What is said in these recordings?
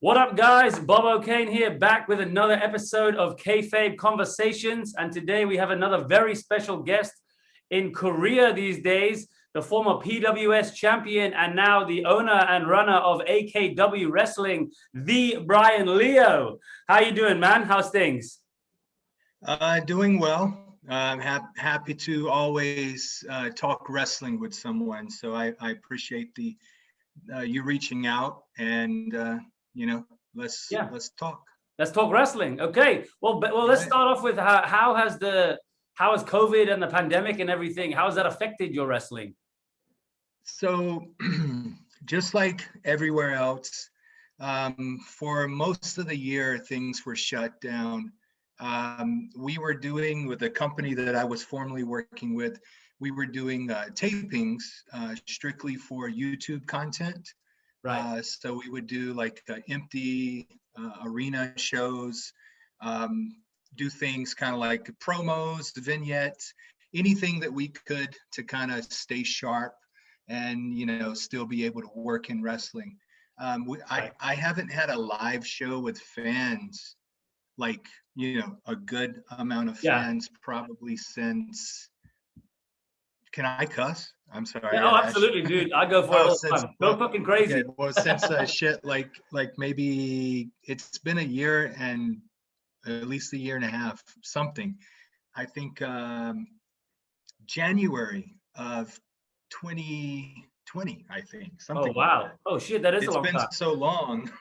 What up, guys? Bobbo Kane here, back with another episode of Kayfabe Conversations. And today we have another very special guest in Korea these days, the former PWS Champion and now the owner and runner of AKW Wrestling, the Bryan Leo. How you doing, man? How's things? Doing well. I'm happy to always talk wrestling with someone. So I appreciate you reaching out and let's talk. Let's talk wrestling. Okay. Well, let's start off with how has COVID and the pandemic and everything, how has that affected your wrestling? So just like everywhere else, for most of the year, things were shut down. We were doing with the company that I was formerly working with, we were doing tapings strictly for YouTube content. Right. So we would do like empty arena shows, do things kind of like promos, vignettes, anything that we could to kind of stay sharp and, still be able to work in wrestling. I haven't had a live show with fans, like, a good amount of fans probably since, can I cuss? I'm sorry. Yeah, absolutely, dude. I go for it all the time. Go fucking crazy. Okay, well, since shit, like maybe it's been a year and at least a year and a half, something. I think January of 2020, I think. Something. Oh, wow. Like that. Oh, shit, that is a long time. It's been so long.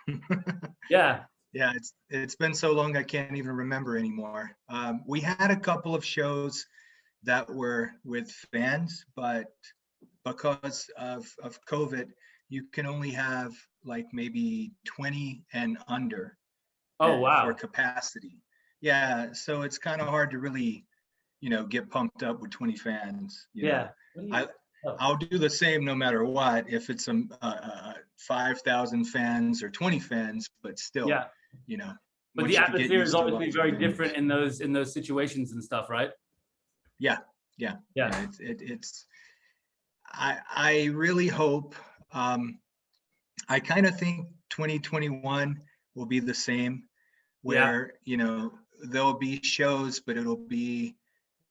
Yeah. Yeah, it's been so long I can't even remember anymore. We had a couple of shows that were with fans, but because of COVID, you can only have like maybe 20 and under. Oh, wow. For capacity. Yeah, so it's kind of hard to really, get pumped up with 20 fans. I'll do the same no matter what, if it's 5,000 fans or 20 fans, but still, But the atmosphere is obviously very different in those situations and stuff, right? Yeah. I really hope. I kind of think 2021 will be the same, where there'll be shows, but it'll be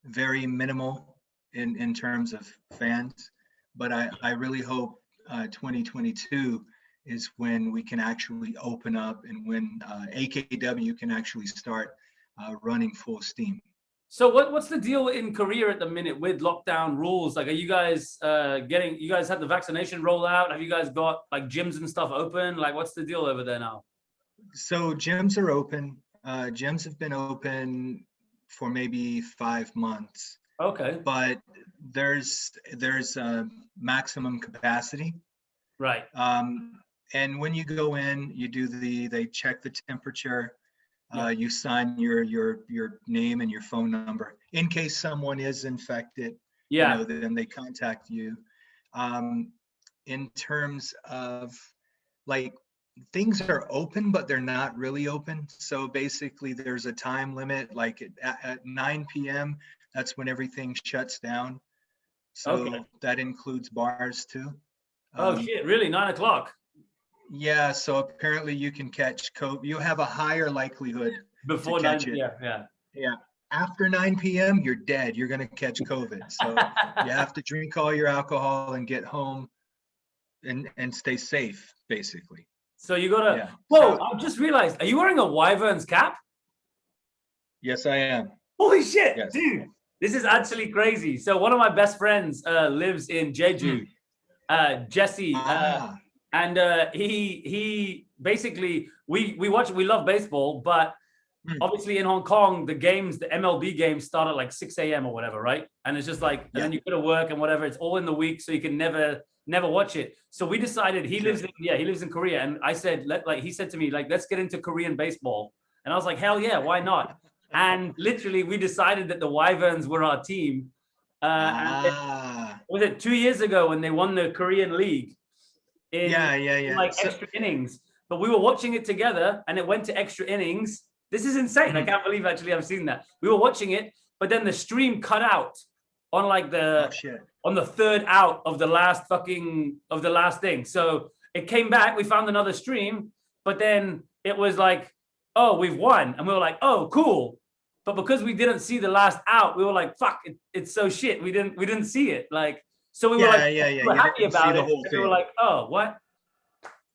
very minimal in terms of fans. But I really hope 2022 is when we can actually open up and when AKW can actually start running full steam. So what's the deal in Korea at the minute with lockdown rules? Like, are you guys you guys had the vaccination rollout? Have you guys got like gyms and stuff open? Like, what's the deal over there now? So gyms are open. Gyms have been open for maybe 5 months. Okay. But there's a maximum capacity. Right. And when you go in, they check the temperature. You sign your name and your phone number in case someone is infected. Then they contact you. In terms of like, things are open, but they're not really open. So basically, there's a time limit. Like at 9 p.m., that's when everything shuts down. So that includes bars too. Oh shit! Really? 9 o'clock? Yeah, so apparently you can catch COVID. You have a higher likelihood before to catch 9. it. Yeah. After 9 p.m., you're dead. You're gonna catch COVID. So you have to drink all your alcohol and get home and stay safe, basically. So you gotta. Yeah. Whoa! I just realized. Are you wearing a Wyvern's cap? Yes, I am. Holy shit, yes. Dude! This is actually crazy. So one of my best friends lives in Jeju. Jesse. And he basically, we love baseball, but obviously in Hong Kong, the MLB games start at like 6 a.m. or whatever, right? And it's just like, and then you go to work and whatever, it's all in the week, so you can never watch it. So we decided he lives in Korea. And I said, he said to me, like, let's get into Korean baseball. And I was like, hell yeah, why not? And literally we decided that the Wyverns were our team. Was it 2 years ago when they won the Korean League? Like extra innings, but we were watching it together and it went to extra innings. This is insane. I can't believe actually I've seen that. We were watching it, but then the stream cut out on like on the third out of the last thing. So it came back. We found another stream, but then it was like, oh, we've won, and we were like, oh, cool. But because we didn't see the last out, we were like, fuck, it's so shit. We didn't see it. Like, so we were like, we're happy about it. We were like, oh, what?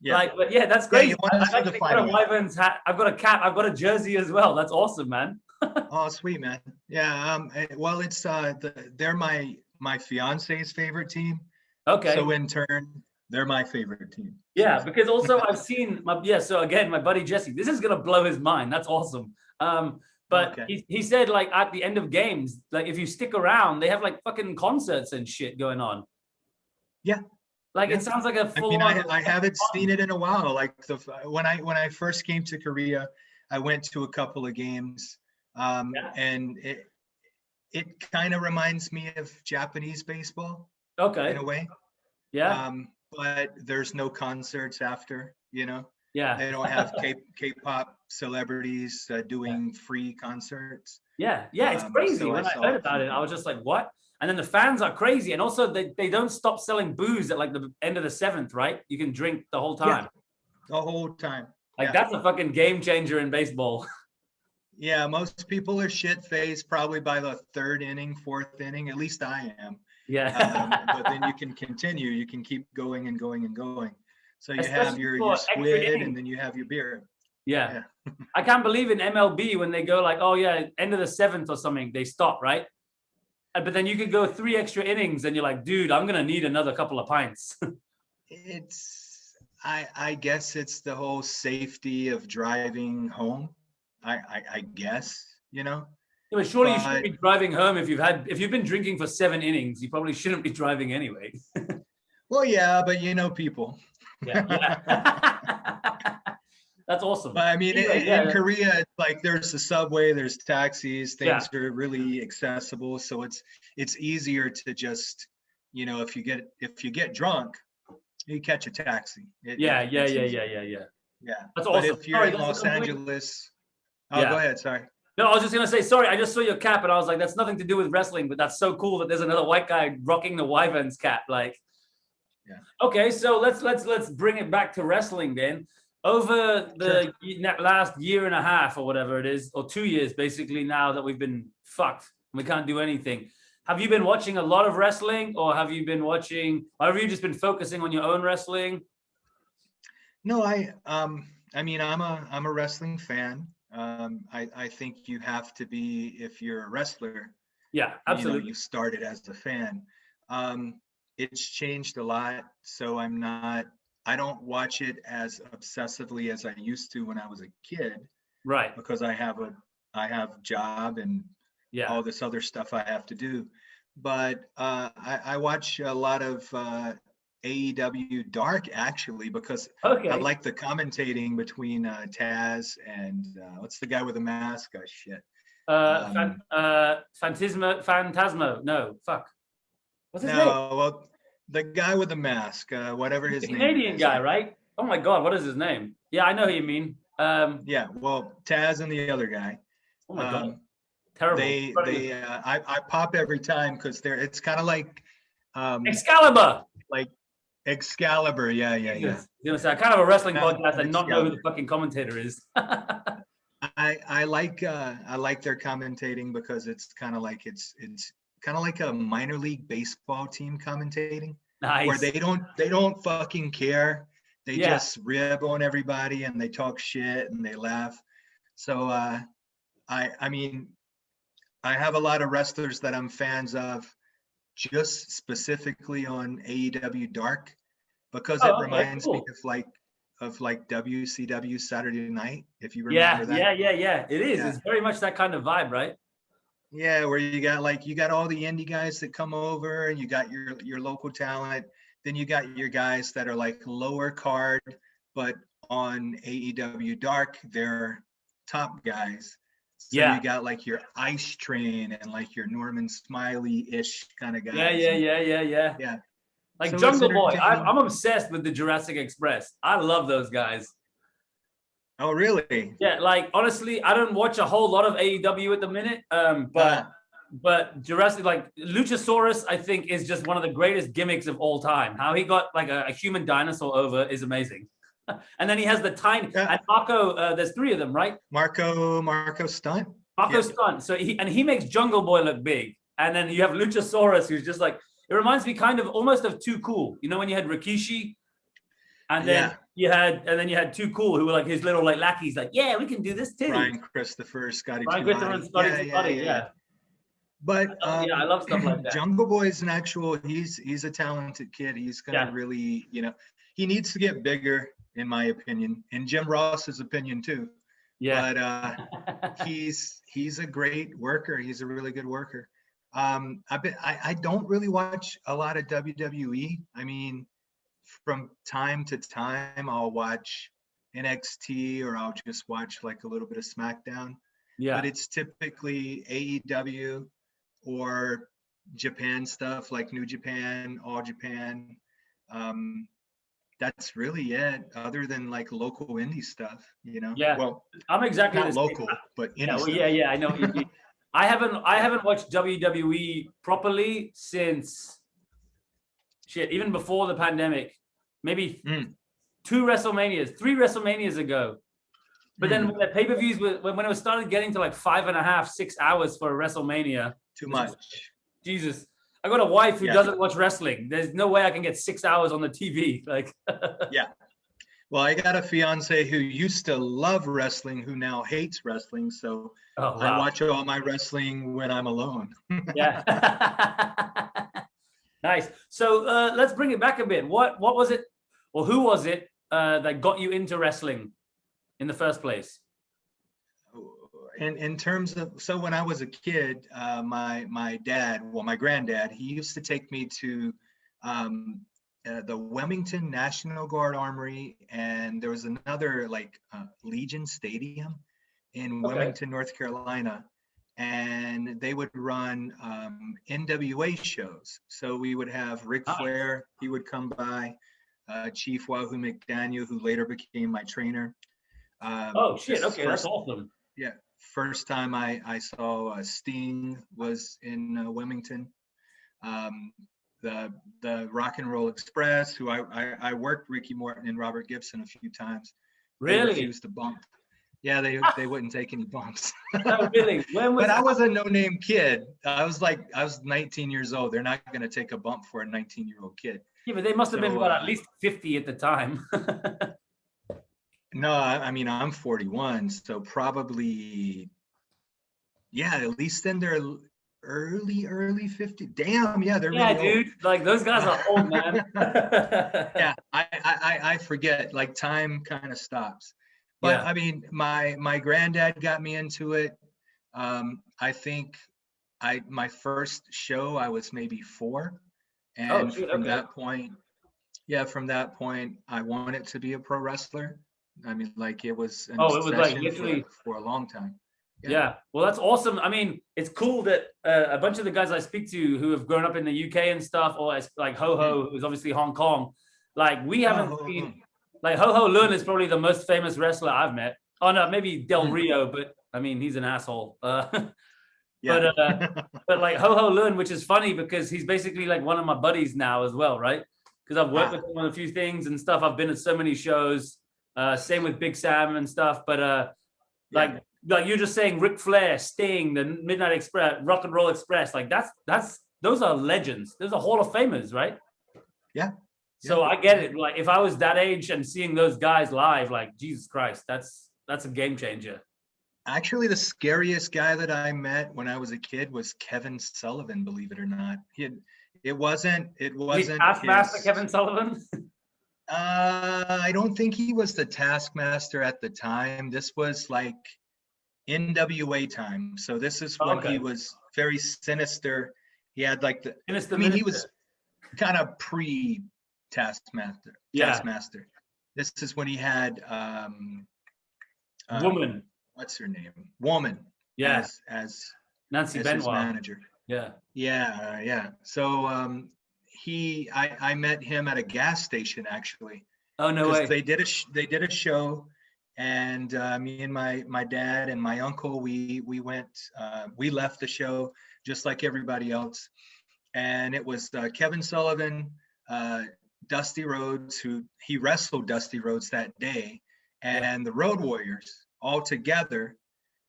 Yeah. Like, but yeah, that's crazy. Yeah, I've actually got a Wyverns hat. I've got a cap. I've got a jersey as well. That's awesome, man. Oh, sweet, man. Yeah. Well, it's they're my fiance's favorite team. Okay. So in turn, they're my favorite team. Yeah, because also I've seen so again, my buddy Jesse, this is gonna blow his mind. That's awesome. But he said, like, at the end of games, like, if you stick around, they have like fucking concerts and shit going on. Yeah. Like, it sounds like a full I haven't seen it in a while. Like, when I first came to Korea, I went to a couple of games, and it kind of reminds me of Japanese baseball. Okay. In a way. Yeah. But there's no concerts after, you know. Yeah. They don't have K-pop celebrities doing free concerts. Yeah. Yeah. It's crazy. So when I heard about it, I was just like, what? And then the fans are crazy. And also they don't stop selling booze at like the end of the 7th, right? You can drink the whole time. Yeah, the whole time. Like, that's a fucking game changer in baseball. Yeah, most people are shit-faced probably by the 3rd inning, 4th inning. At least I am. Yeah. But then you can continue. You can keep going and going and going. So you have your squid and then you have your beer. Yeah. I can't believe in MLB when they go like, oh yeah, end of the 7th or something, they stop, right? But then you could go 3 extra innings and you're like, dude, I'm going to need another couple of pints. I guess it's the whole safety of driving home. I guess, you know. Yeah, but surely you shouldn't be driving home if you've been drinking for 7 innings. You probably shouldn't be driving anyway. Well, yeah, but you know people. Yeah. That's awesome. But I mean, in Korea, it's like there's a subway, there's taxis, things are really accessible, so it's easier to just, you know, if you get drunk, you catch a taxi. Yeah. That's That's awesome. But if you're in Los Angeles, go ahead. Sorry. No, I was just gonna say, sorry, I just saw your cap and I was like, that's nothing to do with wrestling, but that's so cool that there's another white guy rocking the Wyverns cap. Like, okay, so let's bring it back to wrestling then. Over the last year and a half or whatever it is, or 2 years basically, now that we've been fucked, we can't do anything. Have you been watching a lot of wrestling, or have you just been focusing on your own wrestling? No, I mean, I'm a wrestling fan. I think you have to be, if you're a wrestler. Yeah, absolutely. You know, you started as a fan. It's changed a lot, so I don't watch it as obsessively as I used to when I was a kid. Right. Because I have a job and all this other stuff I have to do. But I watch a lot of AEW Dark, actually, because I like the commentating between Taz and what's the guy with the mask? Oh shit. Phantasmo. No, fuck. What's his name? Well, the guy with the mask, whatever his name is. Canadian guy, right? Oh my God, what is his name? Yeah, I know who you mean. Yeah, well, Taz and the other guy. Oh my God. Terrible. I pop every time because it's kind of like Excalibur. Like Excalibur, yeah. You know, so I kind of a wrestling podcast and not know who the fucking commentator is. I like their commentating because it's kind of like it's kind of like a minor league baseball team commentating. Nice. Where they don't fucking care. They just rib on everybody and they talk shit and they laugh. So I mean, I have a lot of wrestlers that I'm fans of, just specifically on AEW Dark, because it reminds me of like WCW Saturday Night, if you remember that. Yeah. It is. Yeah. It's very much that kind of vibe, right? Yeah, where you got all the indie guys that come over, and you got your local talent. Then you got your guys that are like lower card, but on AEW Dark, they're top guys. So you got like your Ice Train and like your Norman Smiley-ish kind of guys. Yeah. Like so Jungle Boy. I'm obsessed with the Jurassic Express. I love those guys. Oh, really? Yeah, like honestly, I don't watch a whole lot of AEW at the minute. But Jurassic, like Luchasaurus, I think is just one of the greatest gimmicks of all time. How he got like a human dinosaur over is amazing. And then he has the tiny, and Marco, there's 3 of them, right? Marco Stunt. Marco Stunt. So he makes Jungle Boy look big. And then you have Luchasaurus, who's just like, it reminds me kind of almost of Too Cool. You know, when you had Rikishi, and then you had Too Cool, who were like his little like lackeys, like, yeah, we can do this too. Brian Christopher, Scotty Scotty. Yeah. But I love stuff like that. Jungle Boy is an actual. He's a talented kid. He's gonna really, he needs to get bigger, in my opinion, and Jim Ross's opinion too. Yeah. But he's a great worker. He's a really good worker. I don't really watch a lot of WWE. I mean, from time to time, I'll watch NXT or I'll just watch like a little bit of SmackDown. Yeah. But it's typically AEW or Japan stuff like New Japan, All Japan. That's really it, other than like local indie stuff, Yeah. Well, I'm exactly not local, but indie stuff. Yeah, I know what you mean. I haven't watched WWE properly since even before the pandemic. Maybe 3 WrestleManias ago. But then when the pay-per-views when it was started getting to like 5.5, 6 hours for a WrestleMania. Too much. Jesus. I got a wife who doesn't watch wrestling. There's no way I can get 6 hours on the TV. Like yeah. Well, I got a fiance who used to love wrestling, who now hates wrestling. So I watch all my wrestling when I'm alone. Yeah. Nice. So let's bring it back a bit. What was it, or who was it that got you into wrestling in the first place? In terms of, so when I was a kid, my dad, my granddad, he used to take me to the Wilmington National Guard Armory, and there was another like Legion Stadium in Wilmington, North Carolina, and they would run NWA shows. So we would have Ric Flair, he would come by, Chief Wahoo McDaniel, who later became my trainer. That's awesome. Yeah, first time I saw Sting was in Wilmington. The Rock and Roll Express, who I worked Ricky Morton and Robert Gibson a few times. Really? They refused to bump. Yeah, they wouldn't take any bumps. Oh, really? But I was a no-name kid. I was 19 years old. They're not going to take a bump for a 19-year-old kid. Yeah, but they must have been about at least 50 at the time. No, I mean, I'm 41, so probably, at least in their early 50. Damn, yeah, they're really dude. old. Like those guys are old, man. Yeah, I forget. Like time kind of stops. But I mean, my granddad got me into it. I think my first show I was maybe 4, and from that point, I wanted to be a pro wrestler. I mean, like it was an obsession literally for a long time. Yeah. Well, that's awesome. I mean, it's cool that a bunch of the guys I speak to who have grown up in the UK and stuff, or like Ho-Ho, who's obviously Hong Kong, like we haven't seen, like Ho-Ho Lun is probably the most famous wrestler I've met. Oh no, maybe Del Rio, but I mean, he's an asshole. But like Ho-Ho Lun, which is funny because he's basically like one of my buddies now as well, right? Because I've worked with him on a few things and stuff. I've been at so many shows. Same with Big Sam and stuff, but like you're just saying, Ric Flair, Sting, the Midnight Express, Rock and Roll Express, like those are legends. Those are Hall of Famers, right? Yeah. So I get it. Like if I was that age and seeing those guys live, like Jesus Christ, that's a game changer. Actually, the scariest guy that I met when I was a kid was Kevin Sullivan. Believe it or not, it wasn't. Taskmaster Kevin Sullivan. I don't think he was the Taskmaster at the time. This was like NWA time. So this is when he was very sinister. He had like he was kind of pre-Taskmaster. Taskmaster. This is when he had Woman. What's her name? Woman. Yeah. As Nancy as Benoit. his manager. Yeah. Yeah. So I met him at a gas station actually. Oh no way. They did a show, and me and my dad and my uncle we went. We left the show just like everybody else, and it was Kevin Sullivan, Dusty Rhodes, who he wrestled Dusty Rhodes that day, and the Road Warriors all together.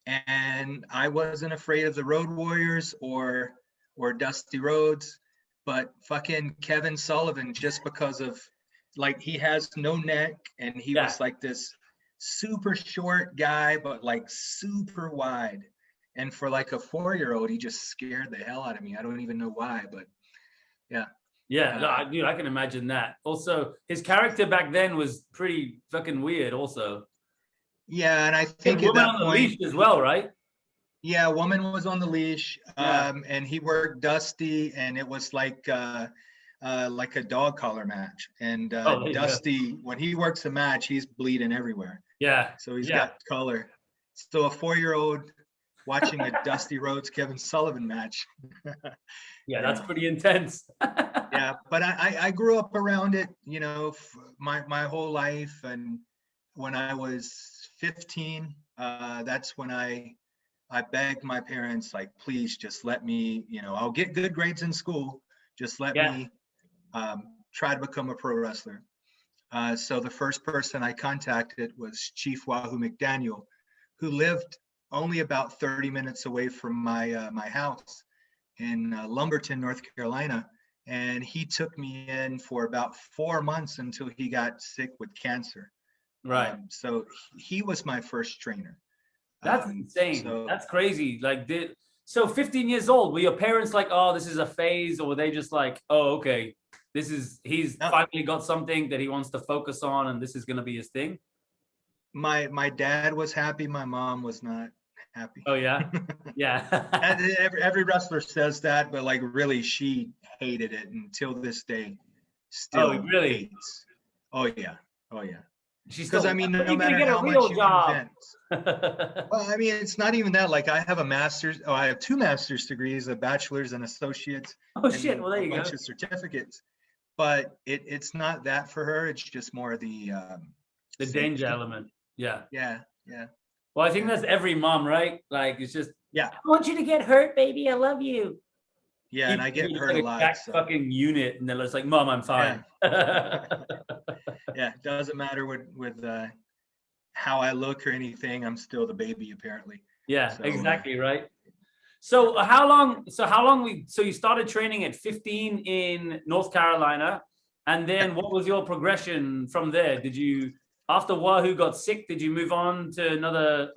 And I wasn't afraid of the Road Warriors or Dusty Rhodes, but fucking Kevin Sullivan, just because of like he has no neck and he was like this super short guy, but like super wide. And for like a 4-year-old, he just scared the hell out of me. I don't even know why, but yeah. Yeah, no, dude, I can imagine that. Also, his character back then was pretty fucking weird also. Yeah, and I think at that point, leash as well, right? Yeah, Woman was on the leash, and he worked Dusty, and it was like a dog collar match. And Dusty, when he works a match, he's bleeding everywhere. Yeah. So he's got color. So a 4-year-old watching a Dusty Rhodes Kevin Sullivan match. Yeah, that's pretty intense. Yeah, but I grew up around it, you know, my whole life. And when I was 15, that's when I begged my parents, like, please just let me, you know, I'll get good grades in school. Just let me try to become a pro wrestler. So the first person I contacted was Chief Wahoo McDaniel, who lived only about 30 minutes away from my house in Lumberton, North Carolina. And he took me in for about 4 months until he got sick with cancer. Right. So he was my first trainer. That's insane. That's crazy. Like, so 15 years old, were your parents like, oh, this is a phase? Or were they just like, oh, okay, he's finally got something that he wants to focus on and this is going to be his thing? My dad was happy. My mom was not happy. Oh, yeah? Yeah. every wrestler says that, but like really, she hated it until this day. Still really hates. Oh, yeah. Oh, yeah. Because I mean, no matter how much you convince. Well, I mean, it's not even that. Like, I have a master's. Oh, I have 2 master's degrees, a bachelor's and associates. Oh shit! Well, there you go. A bunch of certificates. But it's not that for her. It's just more the danger element. Yeah. Yeah. Yeah. Well, I think that's every mom, right? Like, it's just, yeah. I want you to get hurt, baby. I love you. Yeah, and I get hurt a lot. Fucking unit, and they're just like, Mom, I'm fine. Yeah, doesn't matter with how I look or anything. I'm still the baby, apparently. Yeah, so, exactly, right. So how long? So you started training at 15 in North Carolina, and then what was your progression from there? Did you, after Wahoo got sick, did you move on to another?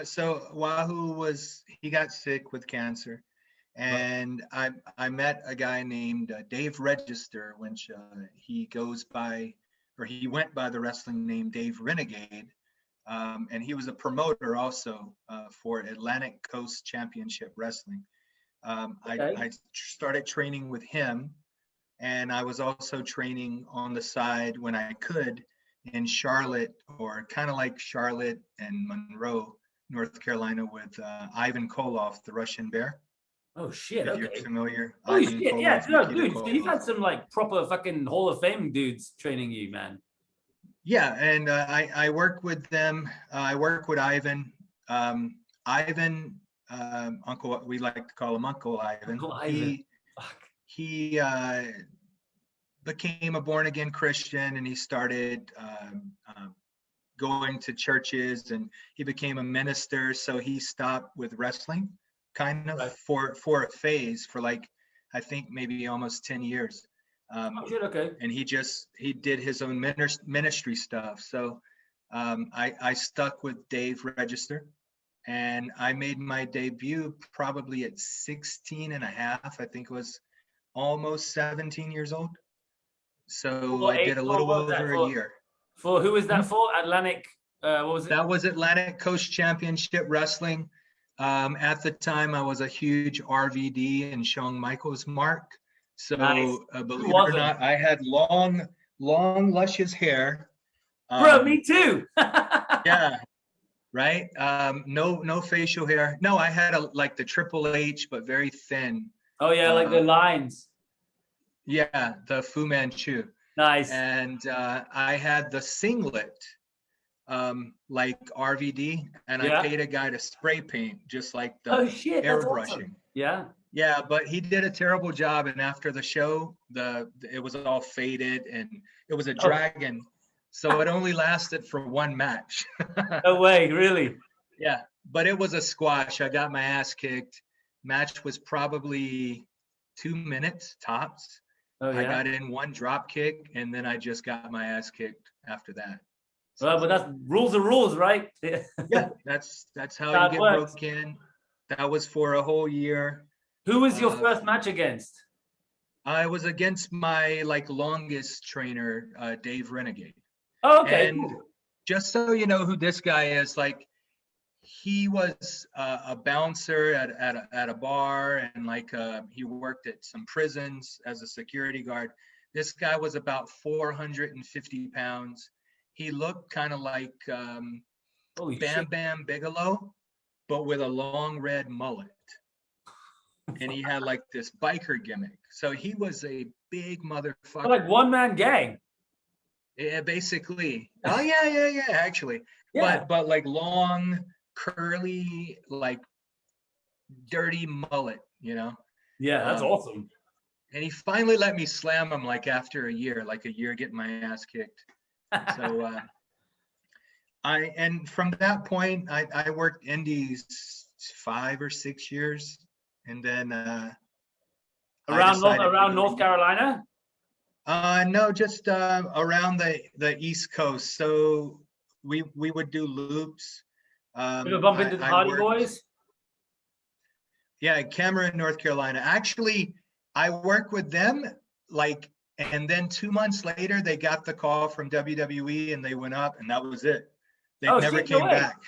So Wahoo he got sick with cancer. And I met a guy named Dave Register, which he went by the wrestling name Dave Renegade. And he was a promoter also for Atlantic Coast Championship Wrestling. I started training with him, and I was also training on the side when I could in Charlotte, or kind of like Charlotte and Monroe, North Carolina, with Ivan Koloff, the Russian Bear. Oh shit! If okay. You're familiar. Oh shit! Yeah, no, dude. So you've had some like proper fucking Hall of Fame dudes training you, man. Yeah, and I work with them. I work with Ivan. Ivan, Uncle. We like to call him Uncle Ivan. Uncle Ivan. He became a born again Christian, and he started going to churches, and he became a minister. So he stopped with wrestling. Kind of for a phase for like, I think maybe almost 10 years. Okay. And he did his own ministry stuff. So I stuck with Dave Register, and I made my debut probably at 16 and a half. I think it was almost 17 years old. So I did a little over a year. For who was that for? Atlantic, what was it? That was Atlantic Coast Championship Wrestling. At the time, I was a huge RVD and Shawn Michaels mark. So believe it or not, I had long, luscious hair. Bro, me too. Yeah, right. No facial hair. No, I had like the Triple H, but very thin. Oh yeah, like the lines. Yeah, the Fu Manchu. Nice. And I had the singlet. Like RVD, and I paid a guy to spray paint just like the airbrushing. Awesome. Yeah. Yeah, but he did a terrible job. And after the show, it was all faded and it was a dragon. So it only lasted for one match. No way, really? Yeah, but it was a squash. I got my ass kicked. Match was probably 2 minutes tops. Oh, yeah? I got in one drop kick and then I just got my ass kicked after that. Well, but that's rules are rules, right? Yeah, that's how you get broke in. That was for a whole year. Who was your first match against? I was against my longest trainer, Dave Renegade. Oh, okay. And just so you know who this guy is, he was a bouncer at a bar, and he worked at some prisons as a security guard. This guy was about 450 pounds. He looked kind of like Bam Bam Bigelow, but with a long red mullet. And he had this biker gimmick. So he was a big motherfucker. Like one-man gang. Yeah, basically. Oh yeah, actually. Yeah. But long, curly, dirty mullet, Yeah, that's awesome. And he finally let me slam him after a year getting my ass kicked. So and from that point I worked indies 5 or 6 years. And then around North Carolina? No, just around the East Coast. So we would do loops. We would bump into the Hardy Boys? Yeah, Cameron, North Carolina. Actually, I worked with them and then 2 months later they got the call from WWE and they went up and that was it. They never came back.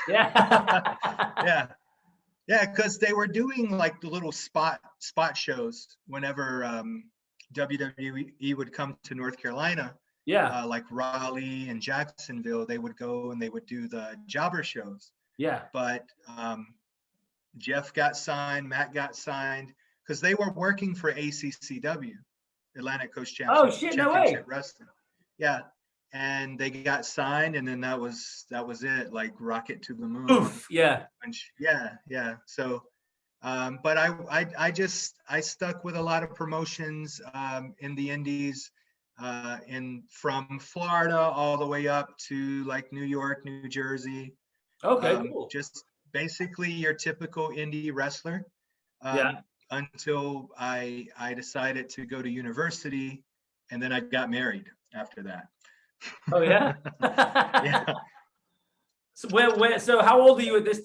Yeah. Yeah. Yeah, because they were doing the little spot shows whenever WWE would come to North Carolina. Yeah. Raleigh and Jacksonville, they would go and they would do the jobber shows. Yeah. But Jeff got signed, Matt got signed, because they were working for ACCW, Atlantic Coast Championship. Oh shit! No way. Wrestling. Yeah. And they got signed, and then that was it, rocket to the moon. Oof, yeah. Yeah. So, but I stuck with a lot of promotions in the indies, from Florida all the way up to New York, New Jersey. Okay, cool. Just basically your typical indie wrestler. Yeah. Until I decided to go to university, and then I got married after that. Oh yeah. Yeah. So so how old are you at this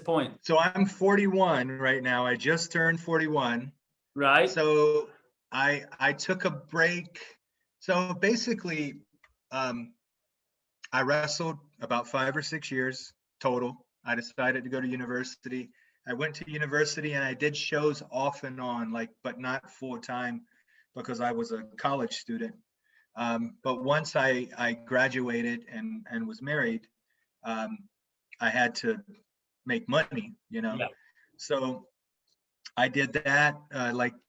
point? So I'm 41 right now. I just turned 41. Right. So I took a break. So basically, I wrestled about 5 or 6 years total. I decided to go to university. I went to university and I did shows off and on, but not full time because I was a college student. But once I graduated and was married, I had to make money, Yeah. So I did that,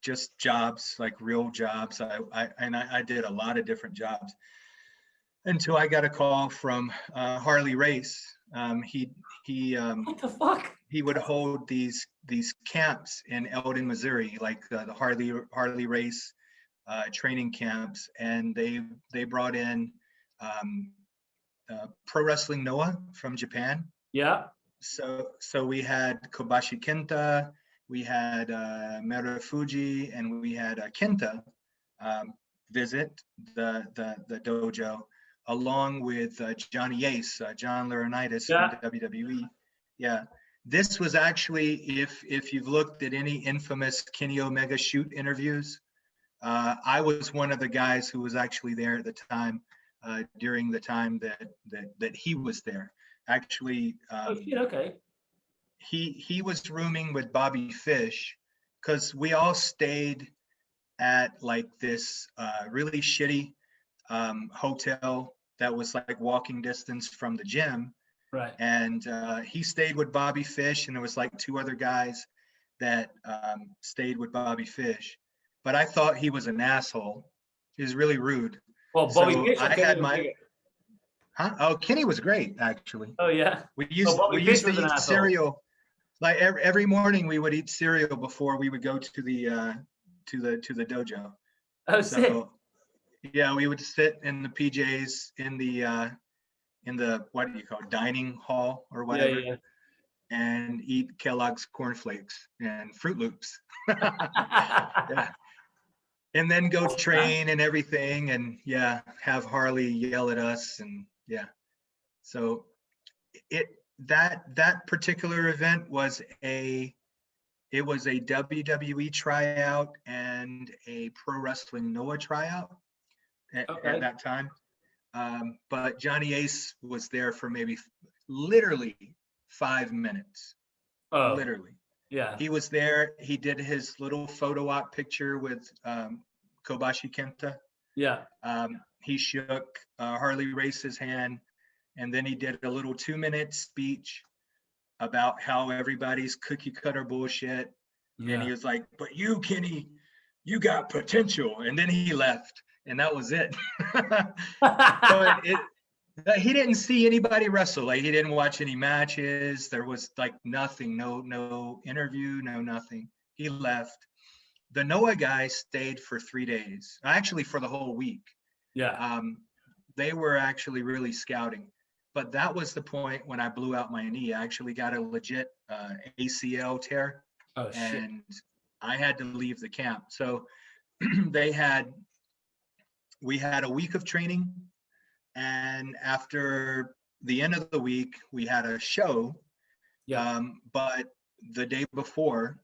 just jobs, real jobs. I did a lot of different jobs until I got a call from Harley Race. What the fuck? He would hold these camps in Eldon, Missouri, the Harley Race training camps, and they brought in Pro Wrestling Noah from Japan. Yeah. So we had Kobashi Kenta, we had Marufuji, and we had Kenta visit the dojo, along with Johnny Ace, John Laurinaitis from WWE. Yeah. This was actually, if you've looked at any infamous Kenny Omega shoot interviews, I was one of the guys who was actually there at the time, during the time that he was there. Actually, okay. He was rooming with Bobby Fish, because we all stayed at this really shitty hotel that was walking distance from the gym. Right. And he stayed with Bobby Fish, and there was 2 other guys that stayed with Bobby Fish. But I thought he was an asshole. He was really rude. Well, Bobby Fish. I had my. Huh? Oh, Kenny was great, actually. Oh yeah. We used to eat cereal. Like every morning we would eat cereal before we would go to the dojo. Oh, So sick. yeah, we would sit in the PJs in the what do you call it, dining hall or whatever, Yeah, and eat Kellogg's cornflakes and Fruit Loops. yeah. Yeah. And then go Awesome, man. train and everything, and yeah, have Harley yell at us, and yeah. So it that particular event was a WWE tryout and a Pro Wrestling Noah tryout at Okay. that time. But Johnny Ace was there for maybe literally 5 minutes. Oh, Literally. yeah. He was there. He did his little photo op picture with Kobashi Kenta. Yeah. He shook Harley Race's hand, and then he did a little 2-minute speech about how everybody's cookie cutter bullshit. Yeah. And he was like, but you, Kenny, you got potential. And then he left, and that was it. So he didn't see anybody wrestle. Like, he didn't watch any matches. There was like nothing, no interview, no nothing. He left. The Noah guy stayed for 3 days, actually for the whole week. Yeah. They were actually really scouting. But that was the point when I blew out my knee. I actually got a legit ACL tear. Oh, shit. And I had to leave the camp. So we had a week of training. And after the end of the week, we had a show. Yeah. But the day before,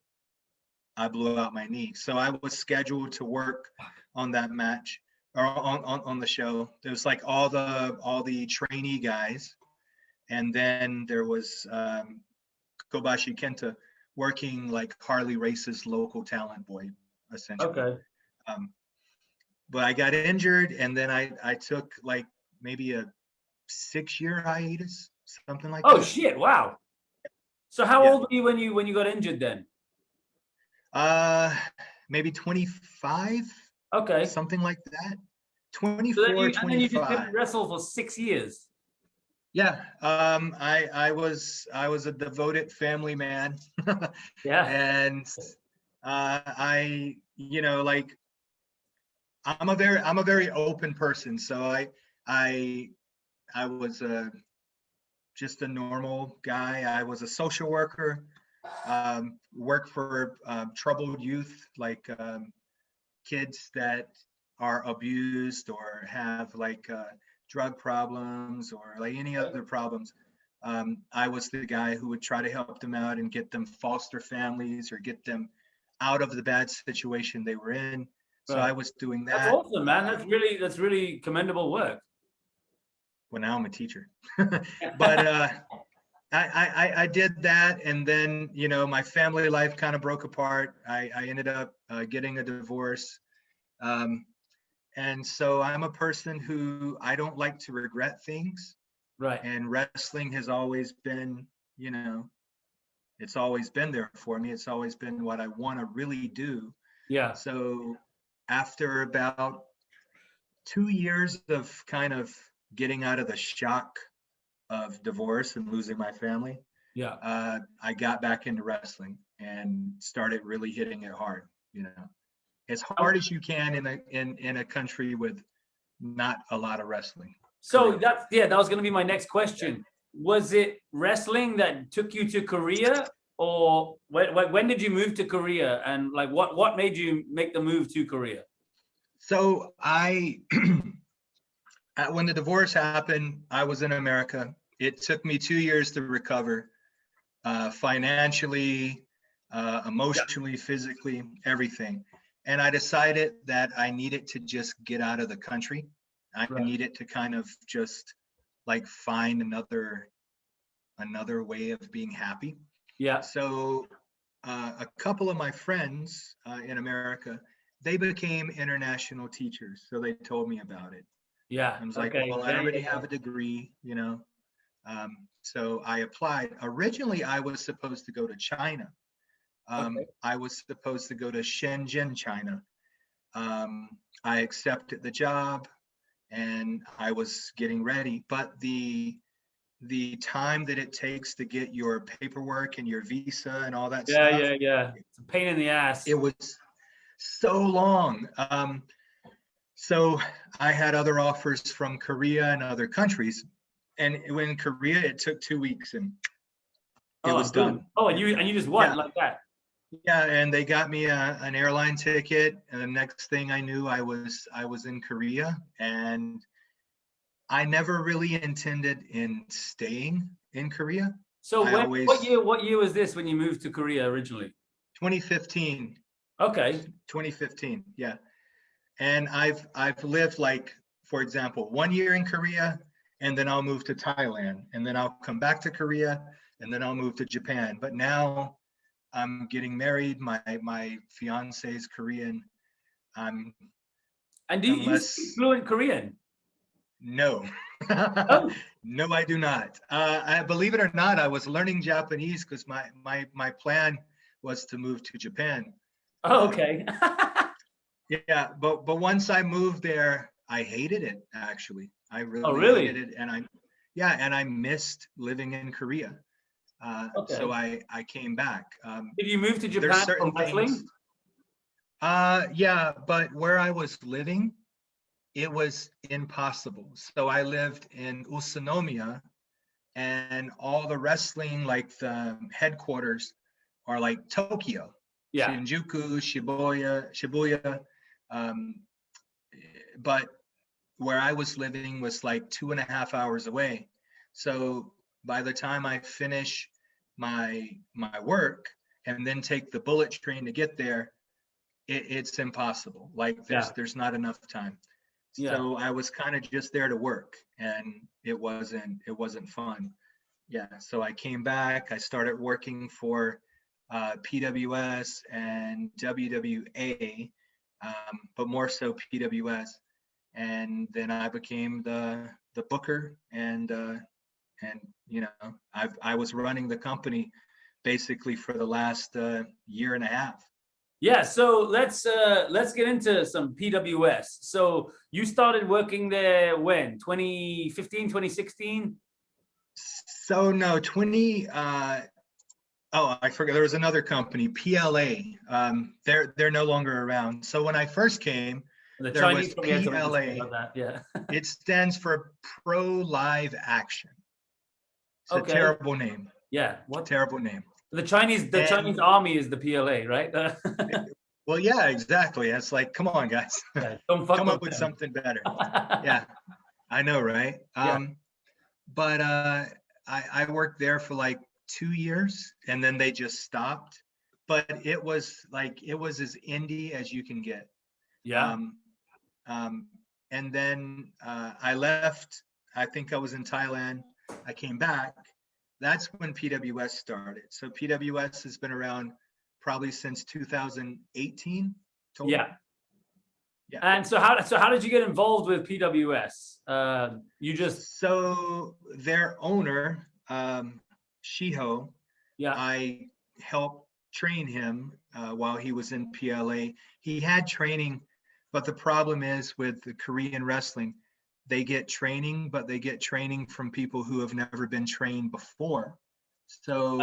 I blew out my knee. So I was scheduled to work on that match, or on the show. There was like all the trainee guys, and then there was Kobashi Kenta working like Harley Race's local talent boy, essentially. Okay. But I got injured, and then I took like maybe a 6-year hiatus, something like Oh, that. shit. Wow. So how old were you when you got injured then? Maybe 25. Okay. Something like that. So 24, and then you just 25. didn't wrestle for 6 years. Yeah. I was a devoted family man. Yeah. And I, like, I'm a very open person. So I was just a normal guy. I was a social worker, worked for troubled youth, like kids that are abused or have like drug problems or like any other problems. I was the guy who would try to help them out and get them foster families or get them out of the bad situation they were in. So Right. I was doing that. That's awesome, man. That's really commendable work. Well, now I'm a teacher. But I did that, and then my family life kind of broke apart. I ended up getting a divorce, and so I'm a person who I don't like to regret things. Right. And wrestling has always been, it's always been there for me. It's always been what I want to really do. Yeah. So after about 2 years of kind of getting out of the shock of divorce and losing my family, I got back into wrestling and started really hitting it hard, as hard as you can in a country with not a lot of wrestling. So that was going to be my next question. Was it wrestling that took you to Korea, or when did you move to Korea, and like what made you make the move to Korea? So when the divorce happened, I was in America. It took me 2 years to recover, financially, emotionally, physically, everything. And I decided that I needed to just get out of the country. I needed to kind of just like find another way of being happy. Yeah. So a couple of my friends in America, they became international teachers. So they told me about it. Yeah. I was like, well, I already have a degree, so I applied. Originally, I was supposed to go to China. I was supposed to go to Shenzhen, China. I accepted the job and I was getting ready, but the the time that it takes to get your paperwork and your visa and all that Yeah, stuff. yeah. It's a pain in the ass. It was so long. So I had other offers from Korea and other countries. And in Korea, it took 2 weeks and it was done. Oh, and you just won like that. Yeah, and they got me an airline ticket, and the next thing I knew, I was in Korea, and I never really intended in staying in Korea. So what year was this when you moved to Korea originally? 2015. Okay. 2015, yeah. And I've lived, like, for example, 1 year in Korea, and then I'll move to Thailand, and then I'll come back to Korea, and then I'll move to Japan. But now I'm getting married. My fiance is Korean. And do you speak fluent Korean? No. Oh. No, I do not. I believe it or not, I was learning Japanese because my plan was to move to Japan. Oh, okay. Yeah, but once I moved there, I hated it, actually. I really hated it, and I missed living in Korea. Okay. So I came back. Did you move to Japan for wrestling? Yeah, but where I was living, it was impossible. So I lived in Utsunomiya, and all the wrestling, like the headquarters, are like Tokyo, Shinjuku, Shibuya. But where I was living was like 2.5 hours away. So by the time I finish my work and then take the bullet train to get there, it's impossible. Like there's not enough time. So I was kind of just there to work, and it wasn't fun. Yeah. So I came back. I started working for PWS and WWA, but more so PWS. And then I became the booker, and you know, I was running the company basically for the last year and a half. Yeah, so let's get into some PWS. So you started working there when? 2015, 2016? So no, I forgot, there was another company, PLA. They're no longer around. So when I first came, The there Chinese was PLA. Yeah. It stands for Pro Live Action. It's a terrible name. Yeah. What? Terrible name. The Chinese army is the PLA, right? Well, yeah, exactly. It's like, come on, guys, come up with something better. Yeah, I know, right? But I worked there for like 2 years, and then they just stopped. But it was as indie as you can get. Yeah. And then I left. I think I was in Thailand. I came back. That's when PWS started. So PWS has been around probably since 2018. Total. Yeah. And so how did you get involved with PWS? So their owner, Shiho, yeah, I helped train him while he was in PLA. He had training, but the problem is with the Korean wrestling, they get training, but they get training from people who have never been trained before. So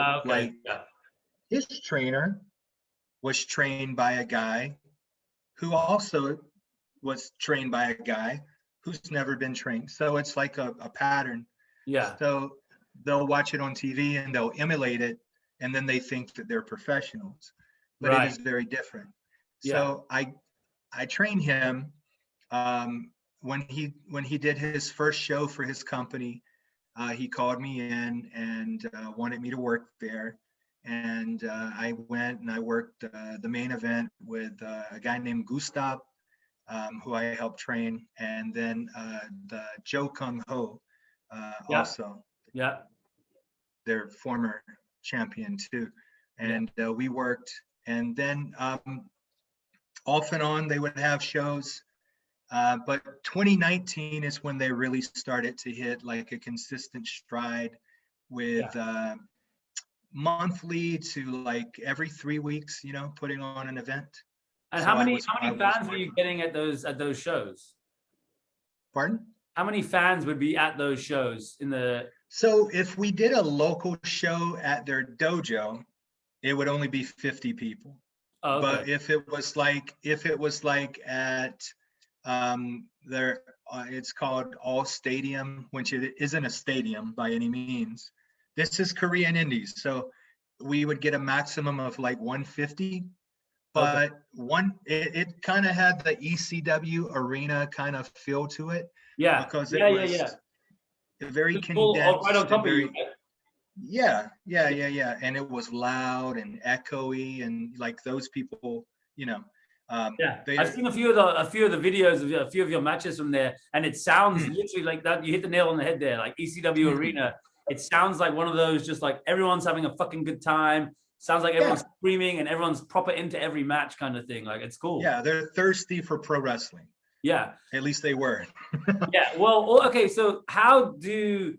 his trainer was trained by a guy who also was trained by a guy who's never been trained. So it's like a pattern. Yeah. So they'll watch it on TV and they'll emulate it, and then they think that they're professionals, but it is very different. So I trained him. When he did his first show for his company, he called me in and wanted me to work there. And I went and I worked the main event with a guy named Gustav, who I helped train, and then the Joe Kung Ho, also. Yeah. Their former champion too. And we worked, and then off and on they would have shows. But 2019 is when they really started to hit like a consistent stride with monthly to like every 3 weeks, putting on an event. And so how many fans were you getting at those shows? Pardon? How many fans would be at those shows in the? So if we did a local show at their dojo, it would only be 50 people. Oh, okay. But if it was like at their it's called All Stadium, which it isn't a stadium by any means. This is Korean Indies, so we would get a maximum of like 150. But it kind of had the ECW arena kind of feel to it. Yeah. Because it was very condensed. Right on top of you. Yeah. And it was loud and echoey, and like those people, you know. I've seen a few of the videos of a few of your matches from there, and it sounds literally like that. You hit the nail on the head there, like ECW arena. It sounds like one of those, just like everyone's having a fucking good time. Sounds like everyone's screaming and everyone's proper into every match kind of thing. Like, it's cool. Yeah, they're thirsty for pro wrestling. Yeah. At least they were. Yeah. Well, okay. So how did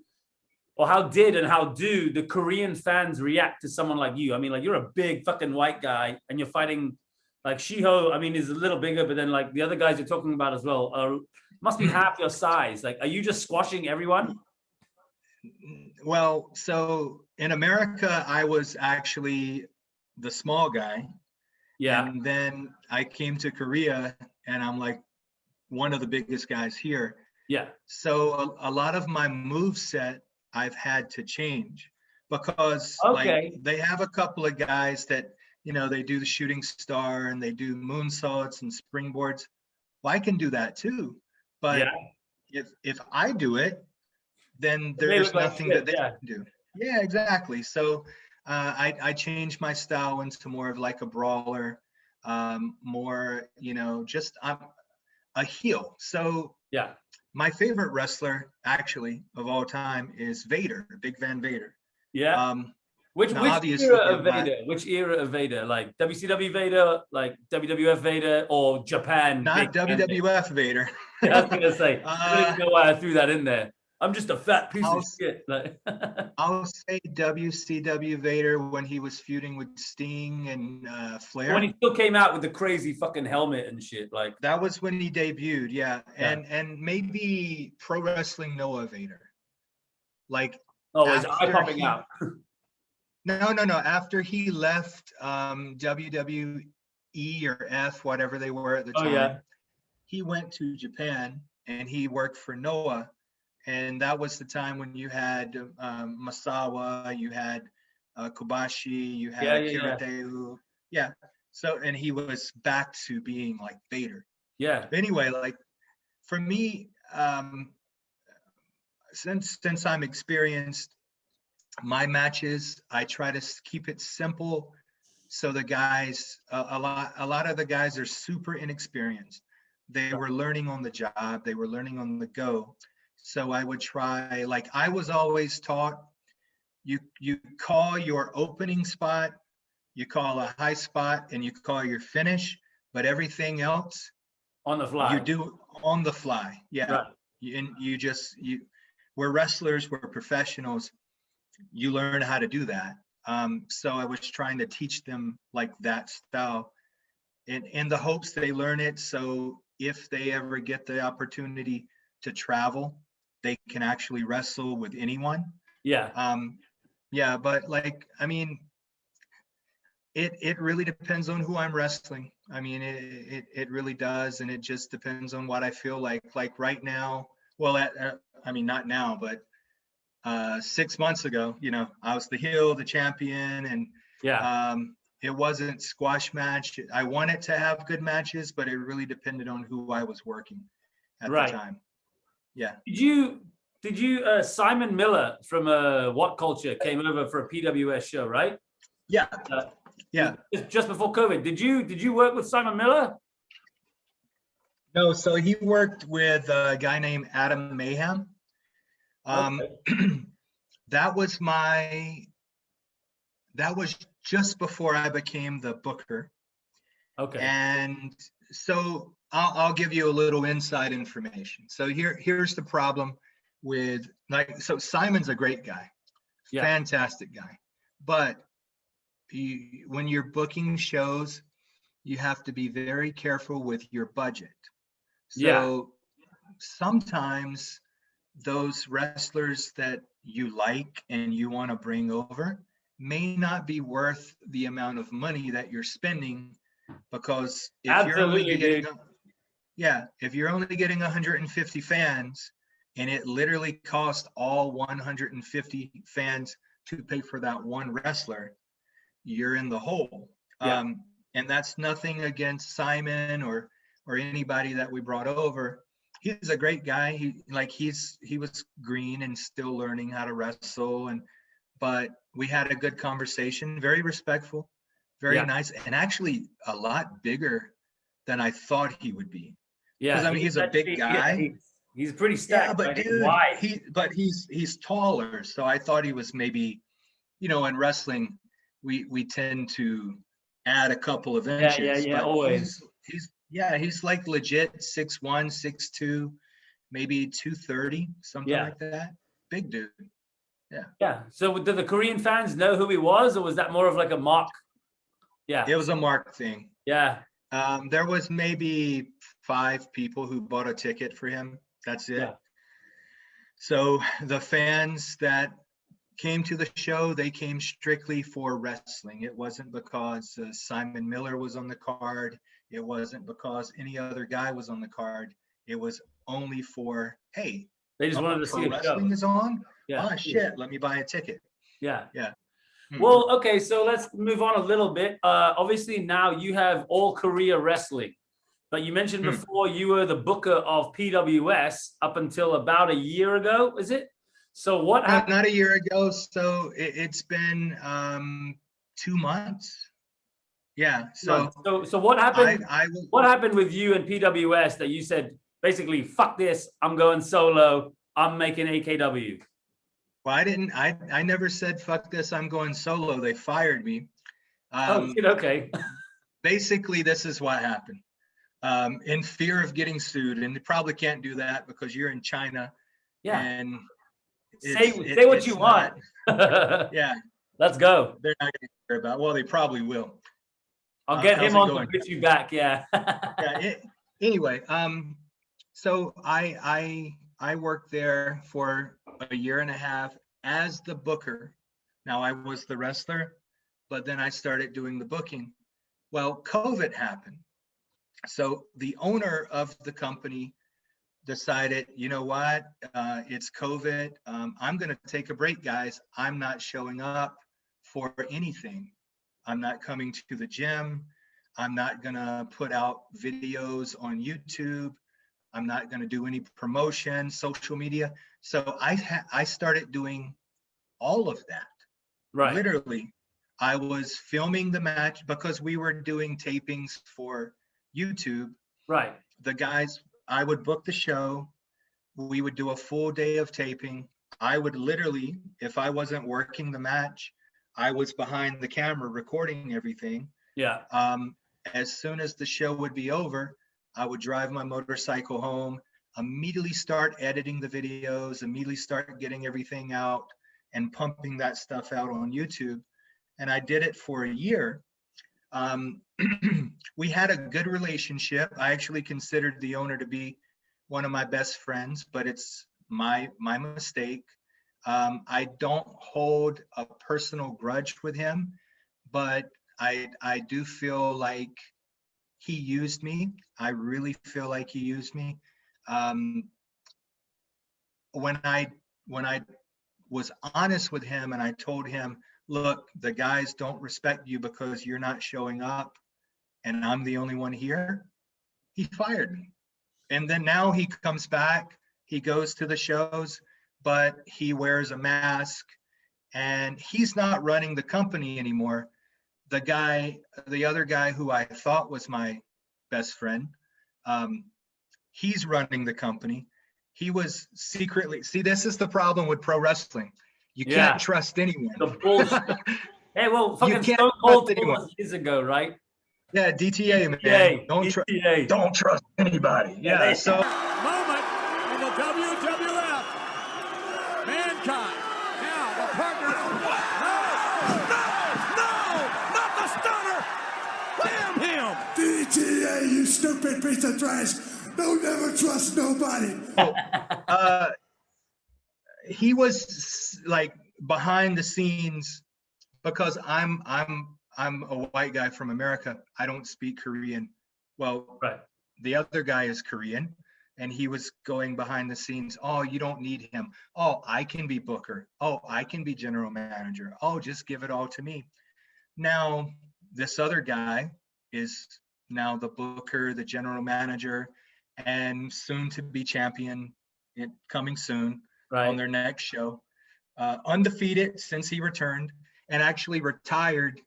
and how do the Korean fans react to someone like you? I mean, like, you're a big fucking white guy and you're fighting like Shiho. I mean, is a little bigger, but then like the other guys you're talking about as well must be half your size. Like, are you just squashing everyone? Well, so in America, I was actually the small guy. Yeah. And then I came to Korea and I'm like one of the biggest guys here. Yeah. So a lot of my move set I've had to change because like they have a couple of guys that, you know, they do the shooting star and they do moonsaults and springboards. Well, I can do that too. But if I do it, then there's nothing that they can do. Yeah, exactly. So I changed my style into more of like a brawler, more, you know, just I'm a heel. So my favorite wrestler actually of all time is Vader, Big Van Vader. Yeah. Which era of Vader? Which era of Vader? Like WCW Vader, like WWF Vader, or Japan? Not WWF Vader. I was gonna say, I don't even know why I threw that in there. I'm just a fat piece of shit. Like, I'll say WCW Vader when he was feuding with Sting and Flair. When he still came out with the crazy fucking helmet and shit. Like, that was when he debuted, and maybe Pro Wrestling Noah Vader. Like, his eye popping out. No. After he left WWE or F, whatever they were at the time, he went to Japan and he worked for Noah. And that was the time when you had Masawa, you had Kobashi, you had Kiritehu. Yeah. So, and he was back to being like Vader. Yeah. But anyway, like for me, since I'm experienced, my matches, I try to keep it simple. So the guys, a lot of the guys are super inexperienced. They were learning on the job. They were learning on the go. So I would try, like I was always taught, you call your opening spot, you call a high spot, and you call your finish, but everything else on the fly. You do on the fly. Yeah. Right. We're wrestlers, we're professionals. You learn how to do that. So I was trying to teach them like that style in the hopes they learn it. So if they ever get the opportunity to travel, they can actually wrestle with anyone. Yeah. But like, I mean, it really depends on who I'm wrestling. I mean, it really does. And it just depends on what I feel like right now. Well, I mean, not now, but 6 months ago, you know, I was the heel, the champion, and it wasn't squash match. I wanted to have good matches, but it really depended on who I was working at the time. Yeah. Did you Simon Miller from What Culture came over for a PWS show, right? Yeah. Just before COVID. Did you work with Simon Miller? No, so he worked with a guy named Adam Mayhem. That was just before I became the booker. Okay. And so I'll give you a little inside information. So here's the problem with so Simon's a great guy, fantastic guy, but when you're booking shows, you have to be very careful with your budget. So sometimes those wrestlers that you like and you want to bring over may not be worth the amount of money that you're spending, because if you're only getting if you're only getting 150 fans and it literally costs all 150 fans to pay for that one wrestler, you're in the hole. And that's nothing against Simon or anybody that we brought over. He's a great guy. He was green and still learning how to wrestle, but we had a good conversation, very respectful, very nice, and actually a lot bigger than I thought he would be. Yeah, because I mean he's a big guy. He's pretty stacked. Yeah, but dude, wide. he's taller, so I thought he was maybe, in wrestling, we tend to add a couple of inches. Yeah, always. He's like legit 6'1", 6'2", maybe 230, something like that. Big dude. Yeah. So did the Korean fans know who he was, or was that more of like a mock? Yeah. It was a mark thing. Yeah. There was maybe 5 people who bought a ticket for him. That's it. Yeah. So the fans that came to the show, they came strictly for wrestling. It wasn't because Simon Miller was on the card. It wasn't because any other guy was on the card. It was only for, hey, they just wanted to see wrestling is on. Yeah. Oh shit, let me buy a ticket. Yeah. Mm-hmm. Well, okay, so let's move on a little bit. Obviously now you have All Korea Wrestling, but you mentioned before you were the booker of PWS up until about a year ago, is it? So what happened? Not a year ago. So it's been 2 months. Yeah. So what happened? What happened with you and PWS that you said basically, fuck this, I'm going solo, I'm making AKW? Well, I never said fuck this, I'm going solo. They fired me. Okay. Basically, this is what happened. In fear of getting sued, and you probably can't do that because you're in China. Yeah. And say what you want. Yeah. Let's go. They're not going to care about. Well, they probably will. I'll get him on to get you back. Yeah. Anyway, so I worked there for a year and a half as the booker. Now I was the wrestler, but then I started doing the booking. Well, COVID happened. So the owner of the company decided, you know what, it's COVID. I'm going to take a break, guys. I'm not showing up for anything. I'm not coming to the gym. I'm not going to put out videos on YouTube. I'm not going to do any promotion, social media. So I started doing all of that. Right. Literally, I was filming the match because we were doing tapings for YouTube. Right. The guys, I would book the show. We would do a full day of taping. I would literally, if I wasn't working the match, I was behind the camera recording everything. Yeah. As soon as the show would be over, I would drive my motorcycle home, immediately start editing the videos, immediately start getting everything out and pumping that stuff out on YouTube. And I did it for a year. We had a good relationship. I actually considered the owner to be one of my best friends, but it's my mistake. I don't hold a personal grudge with him, but I do feel like he used me. I really feel like he used me. When I was honest with him and I told him, look, the guys don't respect you because you're not showing up and I'm the only one here, he fired me. And then now he comes back, he goes to the shows, but he wears a mask and he's not running the company anymore. The other guy who I thought was my best friend, he's running the company. He was secretly, see, this is the problem with pro wrestling. You can't trust anyone. The bullshit. Hey, well, fucking Stone Cold told us years ago, right? Yeah, DTA, man. Don't trust anybody. Yeah, so. Moment in the WWF. Mankind. Now the partner. No, not the stunner. Bam him. DTA, you stupid piece of trash. Don't ever trust nobody. he was like behind the scenes, because I'm a white guy from America. I don't speak Korean. Well, Right. the other guy is Korean, and he was going behind the scenes. Oh, you don't need him. Oh, I can be booker. Oh, I can be general manager. Oh, just give it all to me. Now, this other guy is now the booker, the general manager, and soon to be champion, coming soon on their next show. Undefeated since he returned, and actually retired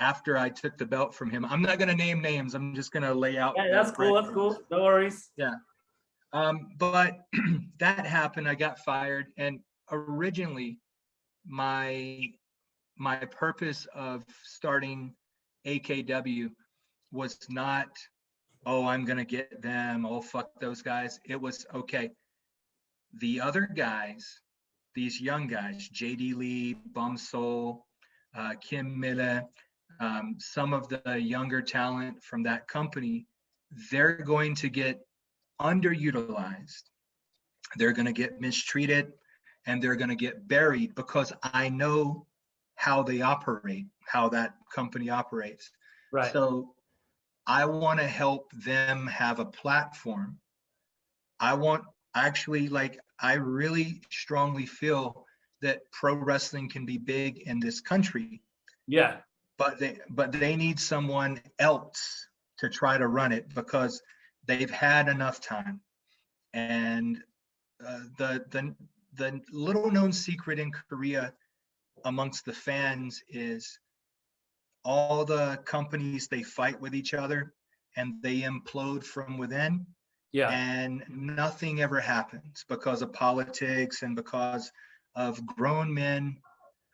after I took the belt from him. I'm not going to name names. I'm just going to lay out. Yeah, that's cool. That's cool. No worries. Yeah. But that happened. I got fired. And originally, my purpose of starting AKW was not, oh, I'm going to get them. Oh, fuck those guys. It was, okay, the other guys, these young guys, JD Lee, Bum Soul, Kim Mille, some of the younger talent from that company, they're going to get underutilized. They're going to get mistreated, and they're going to get buried, because I know how they operate, how that company operates. Right. So I want to help them have a platform. I really strongly feel that pro wrestling can be big in this country. Yeah. But they need someone else to try to run it, because they've had enough time. And the little known secret in Korea amongst the fans is all the companies, they fight with each other and they implode from within. Yeah. And nothing ever happens because of politics and because of grown men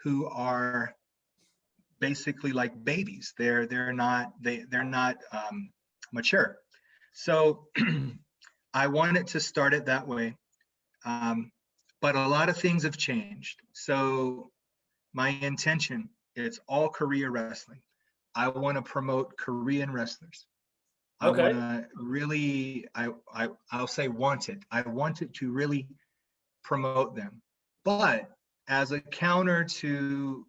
who are basically like babies. They're not mature. So I wanted to start it that way. But a lot of things have changed. So my intention is all Korea wrestling. I want to promote Korean wrestlers. Okay. I want to really, I'll say want it. I wanted to really promote them. But as a counter to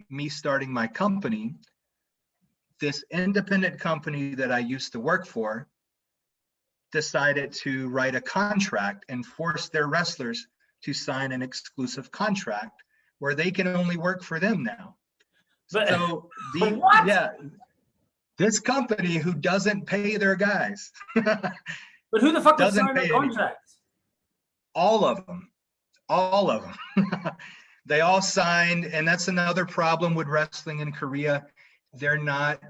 me starting my company, this independent company that I used to work for decided to write a contract and force their wrestlers to sign an exclusive contract where they can only work for them now. But, so what? Yeah, this company who doesn't pay their guys. But who the fuck would sign the contract? All of them. They all signed, and that's another problem with wrestling in Korea. They're not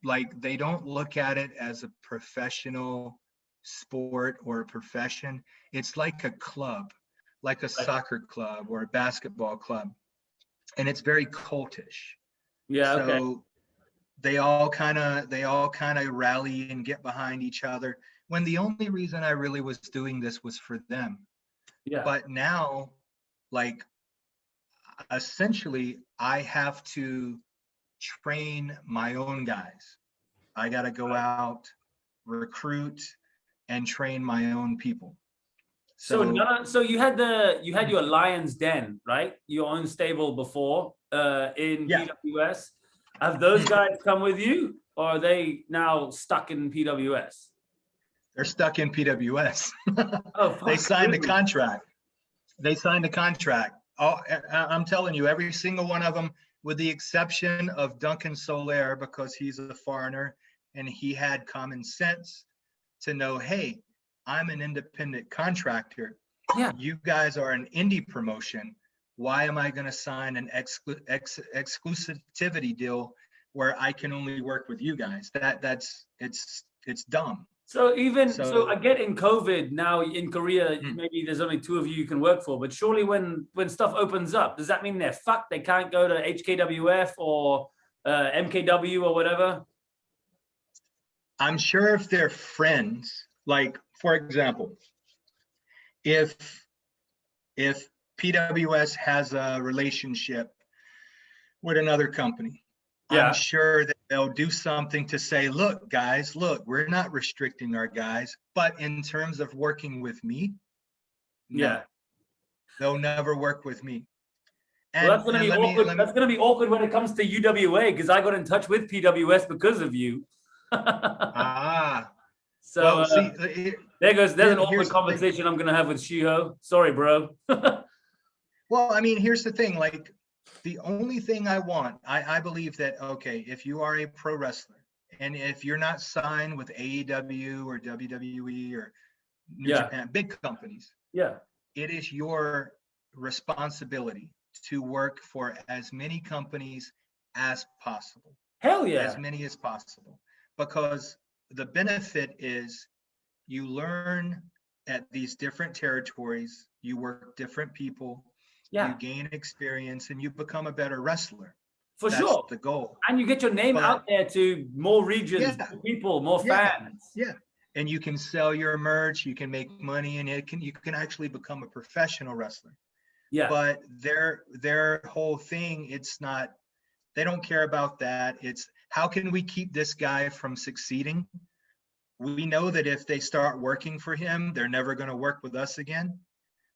like, they don't look at it as a professional sport or a profession. It's like a club, like a soccer club or a basketball club. And it's very cultish. Yeah, okay. So they all kind of rally and get behind each other, when the only reason I really was doing this was for them. Yeah. But now, like, essentially, I have to train my own guys. I got to go out, recruit, and train my own people. So you had your Lion's Den, right? Your own stable before in PWS. Have those guys come with you, or are they now stuck in PWS? They're stuck in PWS. Oh, fuck, They signed really? the contract. Oh, I'm telling you, every single one of them, with the exception of Duncan Solaire, because he's a foreigner and he had common sense to know, hey, I'm an independent contractor. Yeah. You guys are an indie promotion. Why am I going to sign an exclusivity deal where I can only work with you guys? It's dumb. So I get in COVID now in Korea, maybe there's only 2 of you can work for, but surely when stuff opens up, does that mean they're fucked? They can't go to HKWF or MKW or whatever? I'm sure if they're friends, like, for example, if PWS has a relationship with another company, I'm sure that they'll do something to say, look, guys, look, we're not restricting our guys, but in terms of working with me, no. They'll never work with me. And, well, that's going to be awkward. That's going to be awkward when it comes to UWA, because I got in touch with PWS because of you. So well, see, there's an awkward conversation I'm going to have with Shiho. Sorry, bro. Well, I mean, here's the thing. Like, the only thing I want, I believe that, okay, if you are a pro wrestler, and if you're not signed with AEW or WWE or New Japan, big companies, it is your responsibility to work for as many companies as possible. Hell yeah. As many as possible. Because the benefit is you learn at these different territories, you work different people, you gain experience, and you become a better wrestler. That's sure. The goal. And you get your name out there to more regions, more people, more fans. Yeah. And you can sell your merch, you can make money, and you can actually become a professional wrestler. Yeah. But their whole thing, it's not, they don't care about that. It's how can we keep this guy from succeeding? We know that if they start working for him, they're never going to work with us again.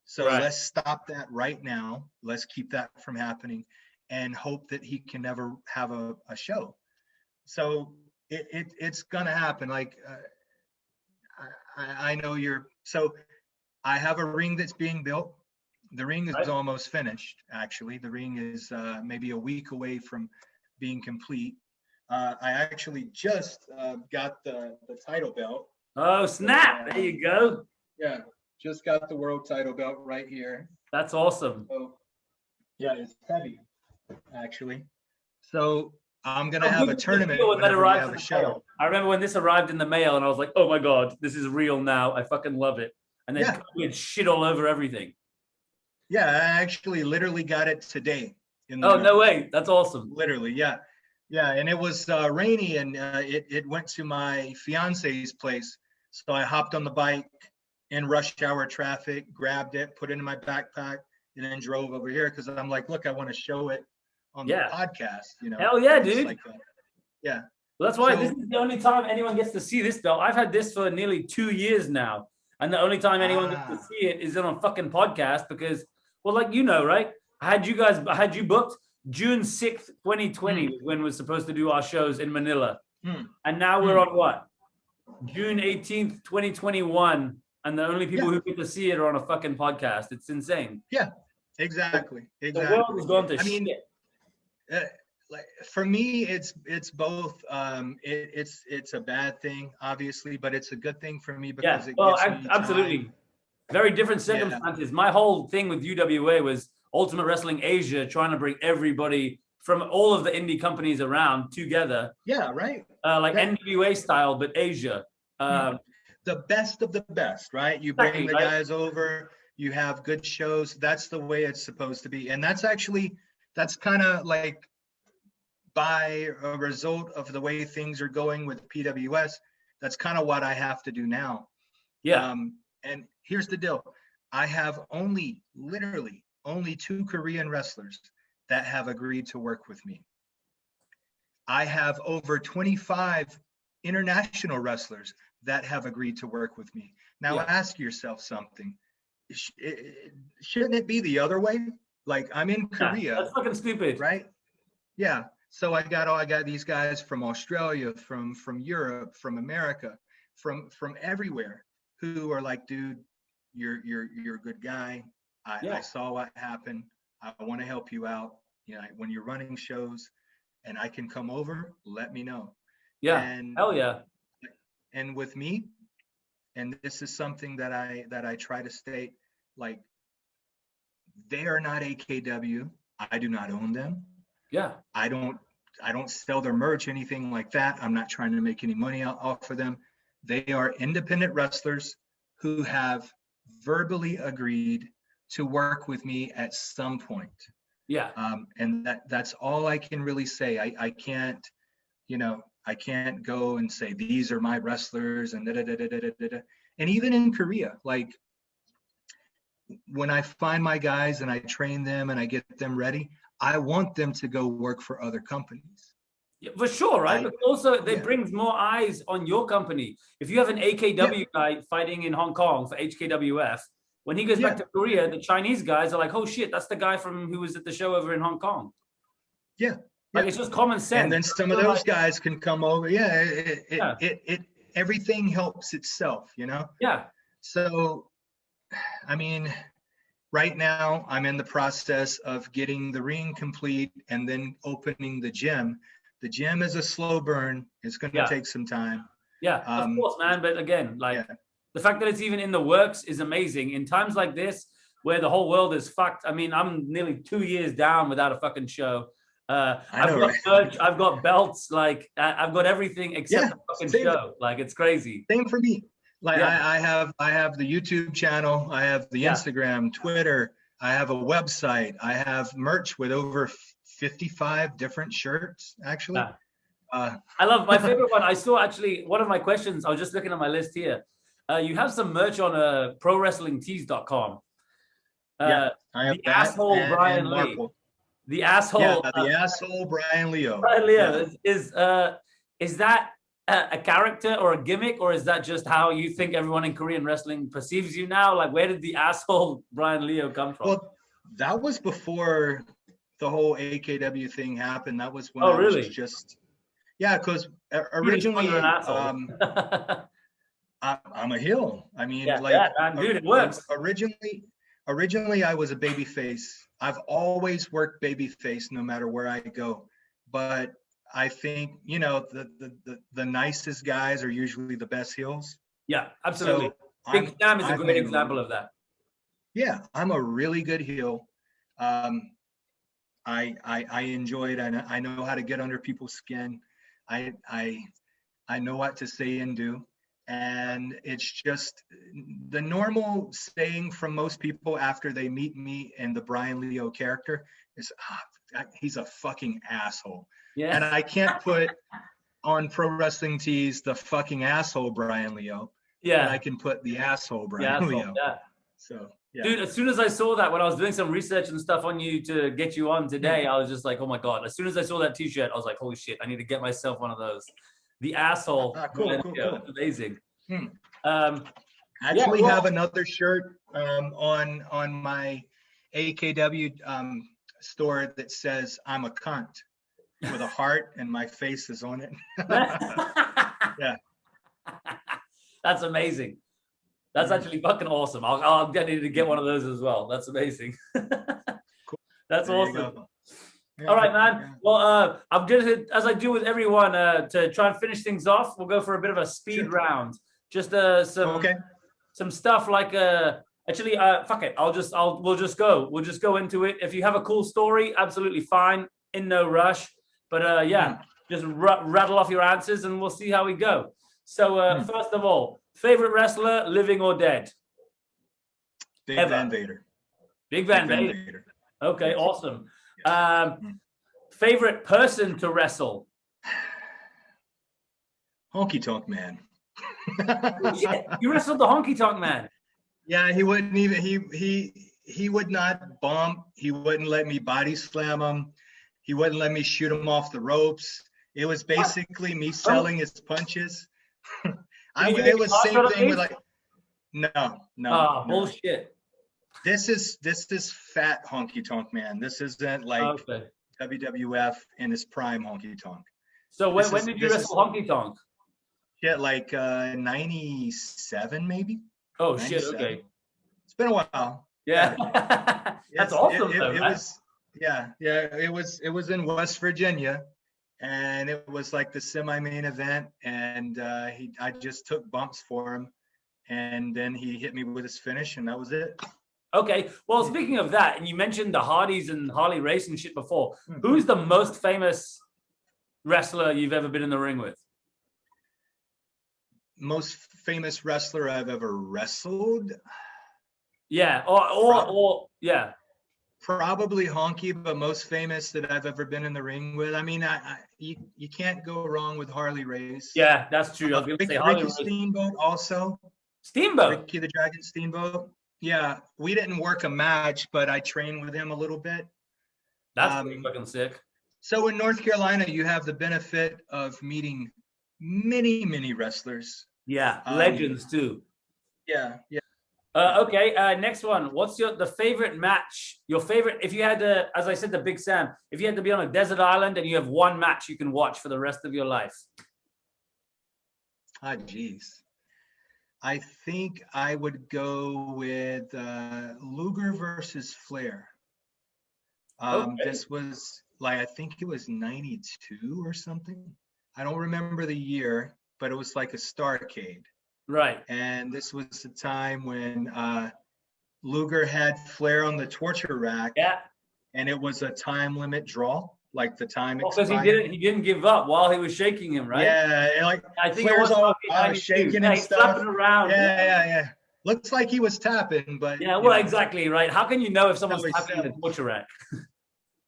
So let's stop that right now. Let's keep that from happening and hope that he can never have a show. So it's going to happen. Like, I know so I have a ring that's being built. The ring is almost finished, actually. The ring is maybe a week away from being complete. I actually just got the title belt. Oh, snap. There you go. Yeah, just got the world title belt right here. That's awesome. So, yeah, it's heavy, actually. So I'm going to have a tournament whenever we have a show. I remember when this arrived in the mail, and I was like, oh, my God, this is real now. I fucking love it. And then we had shit all over everything. Yeah, I actually literally got it today. No way. That's awesome. Literally, yeah. Yeah, and it was rainy, and it went to my fiance's place. So I hopped on the bike in rush hour traffic, grabbed it, put it in my backpack, and then drove over here because I'm like, look, I want to show it on the podcast. You know? Hell yeah, dude. Like yeah. Well, that's why this is the only time anyone gets to see this belt. I've had this for nearly 2 years now. And the only time anyone gets to see it is on a fucking podcast because, well, like, you know, right? I had you booked June 6th, 2020 when we're supposed to do our shows in Manila. And now we're on what? June 18th, 2021. And the only people who get to see it are on a fucking podcast. It's insane. Yeah, exactly. The world has gone to shit. mean, like for me, it's both. It's a bad thing, obviously, but it's a good thing for me because it gets me absolutely time. Very different circumstances. My whole thing with UWA was Ultimate Wrestling Asia, trying to bring everybody from all of the indie companies around together. Yeah, right. Like NWA style, but Asia. The best of the best, right? You bring the guys over. You have good shows. That's the way it's supposed to be, and that's kind of like by a result of the way things are going with PWS. That's kind of what I have to do now. Yeah. And here's the deal. I have literally only 2 Korean wrestlers that have agreed to work with me. I have over 25 international wrestlers that have agreed to work with me. Now ask yourself something. Shouldn't it be the other way? Like, I'm in Korea. That's fucking stupid. Right? Yeah. So I got these guys from Australia, from Europe, from America, from everywhere who are like, dude, you're a good guy. I saw what happened. I want to help you out. You know, when you're running shows and I can come over, let me know. Yeah. And hell yeah. And with me, and this is something that I try to state, like, they are not AKW. I do not own them. Yeah. I don't sell their merch, anything like that. I'm not trying to make any money off of them. They are independent wrestlers who have verbally agreed to work with me at some point. Yeah. And that's all I can really say. I can't, I can't go and say, these are my wrestlers and da-da-da-da-da-da-da. And even in Korea, like, when I find my guys and I train them and I get them ready, I want them to go work for other companies. Yeah, for sure, right? But also, it brings more eyes on your company. If you have an AKW guy fighting in Hong Kong for HKWF, When he goes back to Korea, the Chinese guys are like, oh shit, that's the guy from who was at the show over in Hong Kong. Yeah. Like it's just common sense. And then some of those guys can come over. Yeah. It everything helps itself, you know? Yeah. So, I mean, right now I'm in the process of getting the ring complete and then opening the gym. The gym is a slow burn. It's going to take some time. Yeah, of course, man. But again, like the fact that it's even in the works is amazing. In times like this, where the whole world is fucked. I mean, I'm nearly 2 years down without a fucking show. I've got merch, I've got belts, like I've got everything except the fucking show. Like it's crazy. Same for me. Like I have the YouTube channel, I have the Instagram, Twitter, I have a website, I have merch with over 55 different shirts, actually. I love my favorite one. I saw actually one of my questions. I was just looking at my list here. You have some merch on ProWrestlingTees.com. I have the Asshole Bryan Leo. The asshole. The Asshole Bryan Leo. Bryan Leo is that a character or a gimmick, or is that just how you think everyone in Korean wrestling perceives you now? Like, where did the Asshole Bryan Leo come from? Well, that was before the whole AKW thing happened. That was when I was just because originally I'm a heel. I mean, dude, it works. Originally I was a babyface. I've always worked babyface no matter where I go. But I think, you know, the nicest guys are usually the best heels. Yeah, absolutely. So Big Sam is a great example of that. Yeah, I'm a really good heel. I enjoy it. I know how to get under people's skin. I know what to say and do. And it's just the normal saying from most people after they meet me and the Bryan Leo character is, he's a fucking asshole. Yeah. And I can't put on Pro Wrestling Tees the fucking Asshole Bryan Leo. Yeah. And I can put the Asshole Bryan Leo. Yeah. So, yeah. Dude, as soon as I saw that, when I was doing some research and stuff on you to get you on today, I was just like, oh my God. As soon as I saw that t-shirt, I was like, holy shit, I need to get myself one of those. The Asshole. Cool. That's amazing. I actually have another shirt on my AKW store that says I'm a cunt with a heart and my face is on it. Yeah. That's amazing. That's actually fucking awesome. I'll get to get one of those as well. That's amazing. Cool. That's awesome. Yeah, all right, man. Yeah. Well, I'm gonna, as I do with everyone, to try and finish things off, we'll go for a bit of a speed round. Just some stuff like actually fuck it. We'll just go into it. If you have a cool story, absolutely fine. In no rush. But just rattle off your answers and we'll see how we go. So first of all, favorite wrestler, living or dead? Big Van Vader. Big Van Vader. Okay, awesome. Favorite person to wrestle? Honky Tonk Man. You wrestled the Honky Tonk Man. Yeah, he wouldn't even he would not bump. He wouldn't let me body slam him. He wouldn't let me shoot him off the ropes. It was basically me selling his punches. It was the same thing with like no. Bullshit. This is fat Honky Tonk Man. This isn't like WWF in his prime Honky Tonk. So when did you wrestle Honky Tonk? Yeah, like 97 maybe. Oh 97. Shit! Okay. It's been a while. Yeah. That's awesome. It was in West Virginia, and it was like the semi-main event, and I just took bumps for him, and then he hit me with his finish, and that was it. Okay. Well, speaking of that, and you mentioned the Hardys and Harley Race and shit before. Who's the most famous wrestler you've ever been in the ring with? Most famous wrestler I've ever wrestled? Yeah. Or yeah. Probably Honky, but most famous that I've ever been in the ring with. I mean, you can't go wrong with Harley Race. Yeah, that's true. I was gonna say Harley Ricky Steamboat also. Steamboat. Ricky the Dragon Steamboat. Yeah, we didn't work a match, but I trained with him a little bit. That's pretty fucking sick. So in North Carolina, you have the benefit of meeting many wrestlers. Yeah, legends too. Yeah. Okay, next one. What's the favorite match? Your favorite, if you had to, as I said to Big Sam, if you had to be on a desert island and you have one match you can watch for the rest of your life. Ah, geez. I think I would go with Luger versus Flair. Okay. This was like, I think it was 92 or something. I don't remember the year, but it was like a Starrcade. Right. And this was the time when Luger had Flair on the torture rack. Yeah. And it was a time limit draw, like the time Because expired. he didn't give up while he was shaking him, right? Yeah, and like I think Flair's all yeah, shaking and he's stuff. flapping around. Yeah. Looks like he was tapping, but yeah, well, exactly, right. How can you know if someone's tapping the torture rack?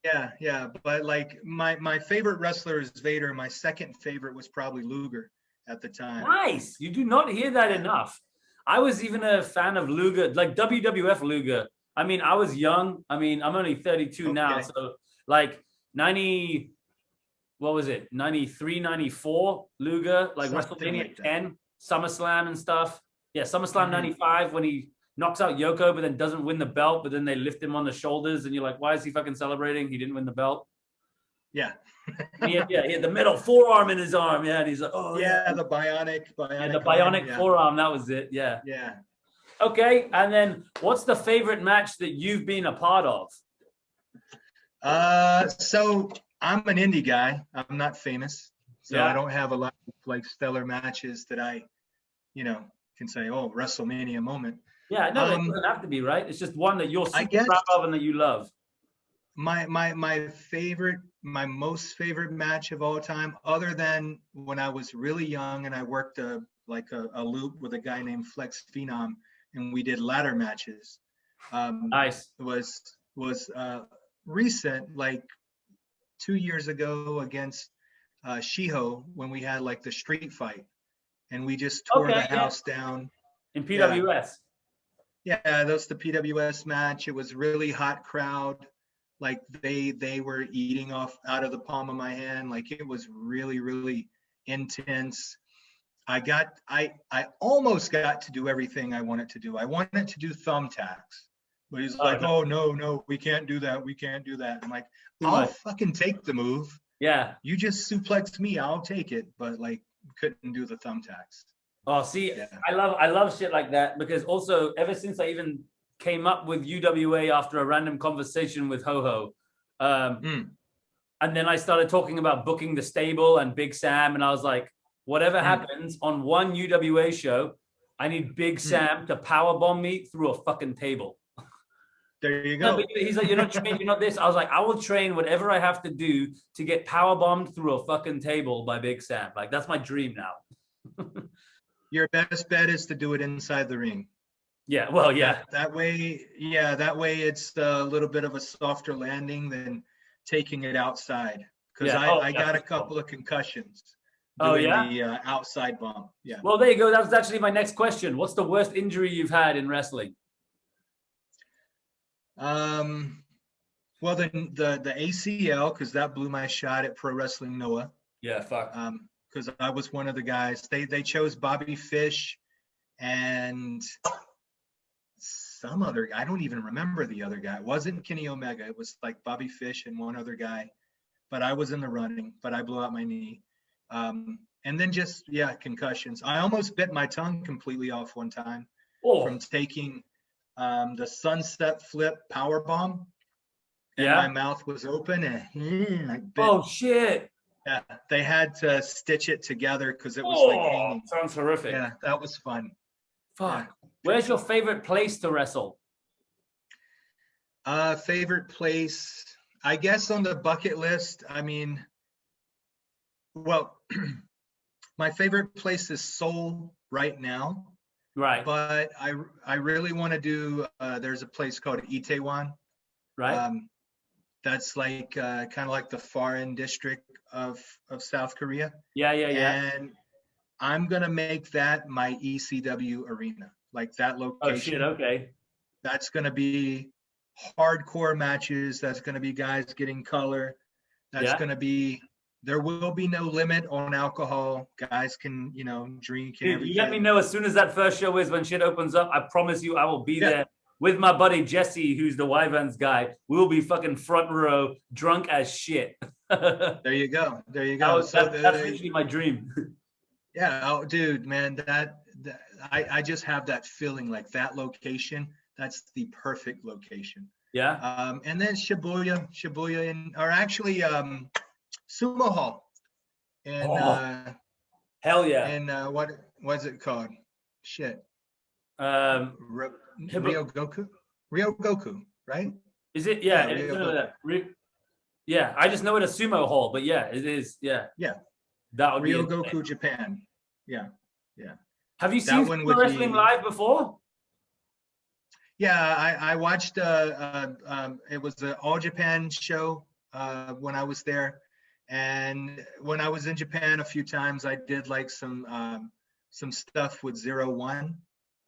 Yeah. But like my favorite wrestler is Vader. My second favorite was probably Luger at the time. Nice. You do not hear that enough. I was even a fan of Luger, like WWF Luger. I mean, I was young. I mean, I'm only 32 now. So like 90, what was it? 93, 94 Luger, like Something WrestleMania like 10, SummerSlam and stuff. Yeah, SummerSlam 95 when he knocks out Yoko, but then doesn't win the belt, but then they lift him on the shoulders and you're like, why is he fucking celebrating? He didn't win the belt. Yeah. he had the metal forearm in his arm. Yeah. And he's like, oh, yeah. The bionic yeah, the bionic forearm. That was it. Yeah. Yeah. Okay. And then what's the favorite match that you've been a part of? So I'm an indie guy. I'm not famous. So Yeah. I don't have a lot of like stellar matches that I, can say, oh, WrestleMania moment. Yeah, no, it doesn't have to be, right? It's just one that you're super proud of and that you love. My most favorite match of all time, other than when I was really young and I worked a loop with a guy named Flex Phenom and we did ladder matches. Nice. Was recent, like 2 years ago against Shiho when we had like the street fight and we just tore the house down. In PWS. Yeah, that was the PWS match. It was really hot crowd. Like they were eating off out of the palm of my hand. Like it was really, really intense. I almost got to do everything I wanted to do. I wanted to do thumbtacks. But he's like, oh, no, we can't do that. We can't do that. I'm like, I'll fucking take the move. Yeah. You just suplex me, I'll take it. But like, couldn't do the thumbtacks. Oh, see, yeah. I love shit like that because also ever since I even came up with UWA after a random conversation with Ho-Ho, and then I started talking about booking the stable and Big Sam, and I was like, whatever happens on one UWA show, I need Big Sam to powerbomb me through a fucking table. There you go. No, he's like, you're not trained, you're not this. I was like, I will train whatever I have to do to get powerbombed through a fucking table by Big Sam. Like, that's my dream now. Your best bet is to do it inside the ring. Yeah, well, yeah. That way it's a little bit of a softer landing than taking it outside. Because I got a couple of concussions doing the outside bump. Yeah. Well, there you go. That was actually my next question. What's the worst injury you've had in wrestling? Well, the ACL, because that blew my shot at Pro Wrestling Noah. Yeah, fuck. Because I was one of the guys. They chose Bobby Fish and some other. I don't even remember the other guy. It wasn't Kenny Omega. It was like Bobby Fish and one other guy. But I was in the running. But I blew out my knee. And then just concussions. I almost bit my tongue completely off one time from taking the sunset flip power bomb. And my mouth was open and I bit. Oh shit. Yeah, they had to stitch it together because it was like hanging. Sounds horrific. Yeah, that was fun. Fuck. Yeah. Where's your favorite place to wrestle? Favorite place, I guess on the bucket list. I mean, well, my favorite place is Seoul right now. Right. But I really want to do. There's a place called Itaewon. Right. That's like kind of like the foreign district of South Korea. Yeah. And I'm gonna make that my ECW arena, like that location. Oh shit! Okay. That's gonna be hardcore matches. That's gonna be guys getting color. That's gonna be There will be no limit on alcohol. Guys can, drink and Dude, everything. you let me know as soon as that first show is, when shit opens up. I promise you I will be there with my buddy Jesse, who's the Wyverns guy. We will be fucking front row, drunk as shit. There you go. There you go. That's literally my dream. Yeah. Oh, dude, man, I just have that feeling like that location. That's the perfect location. Yeah. And then Shibuya, or actually Sumo Hall. And hell yeah. And what was it called? Shit. Ryogoku, right? Is it? Yeah. Yeah, I just know it as Sumo Hall, but yeah, it is. Yeah. Yeah. That would be Ryogoku, Japan. Yeah. Yeah. Have you seen Sumo wrestling live before? Yeah, I watched. It was the All Japan show when I was there, and when I was in Japan a few times, I did like some stuff with 01.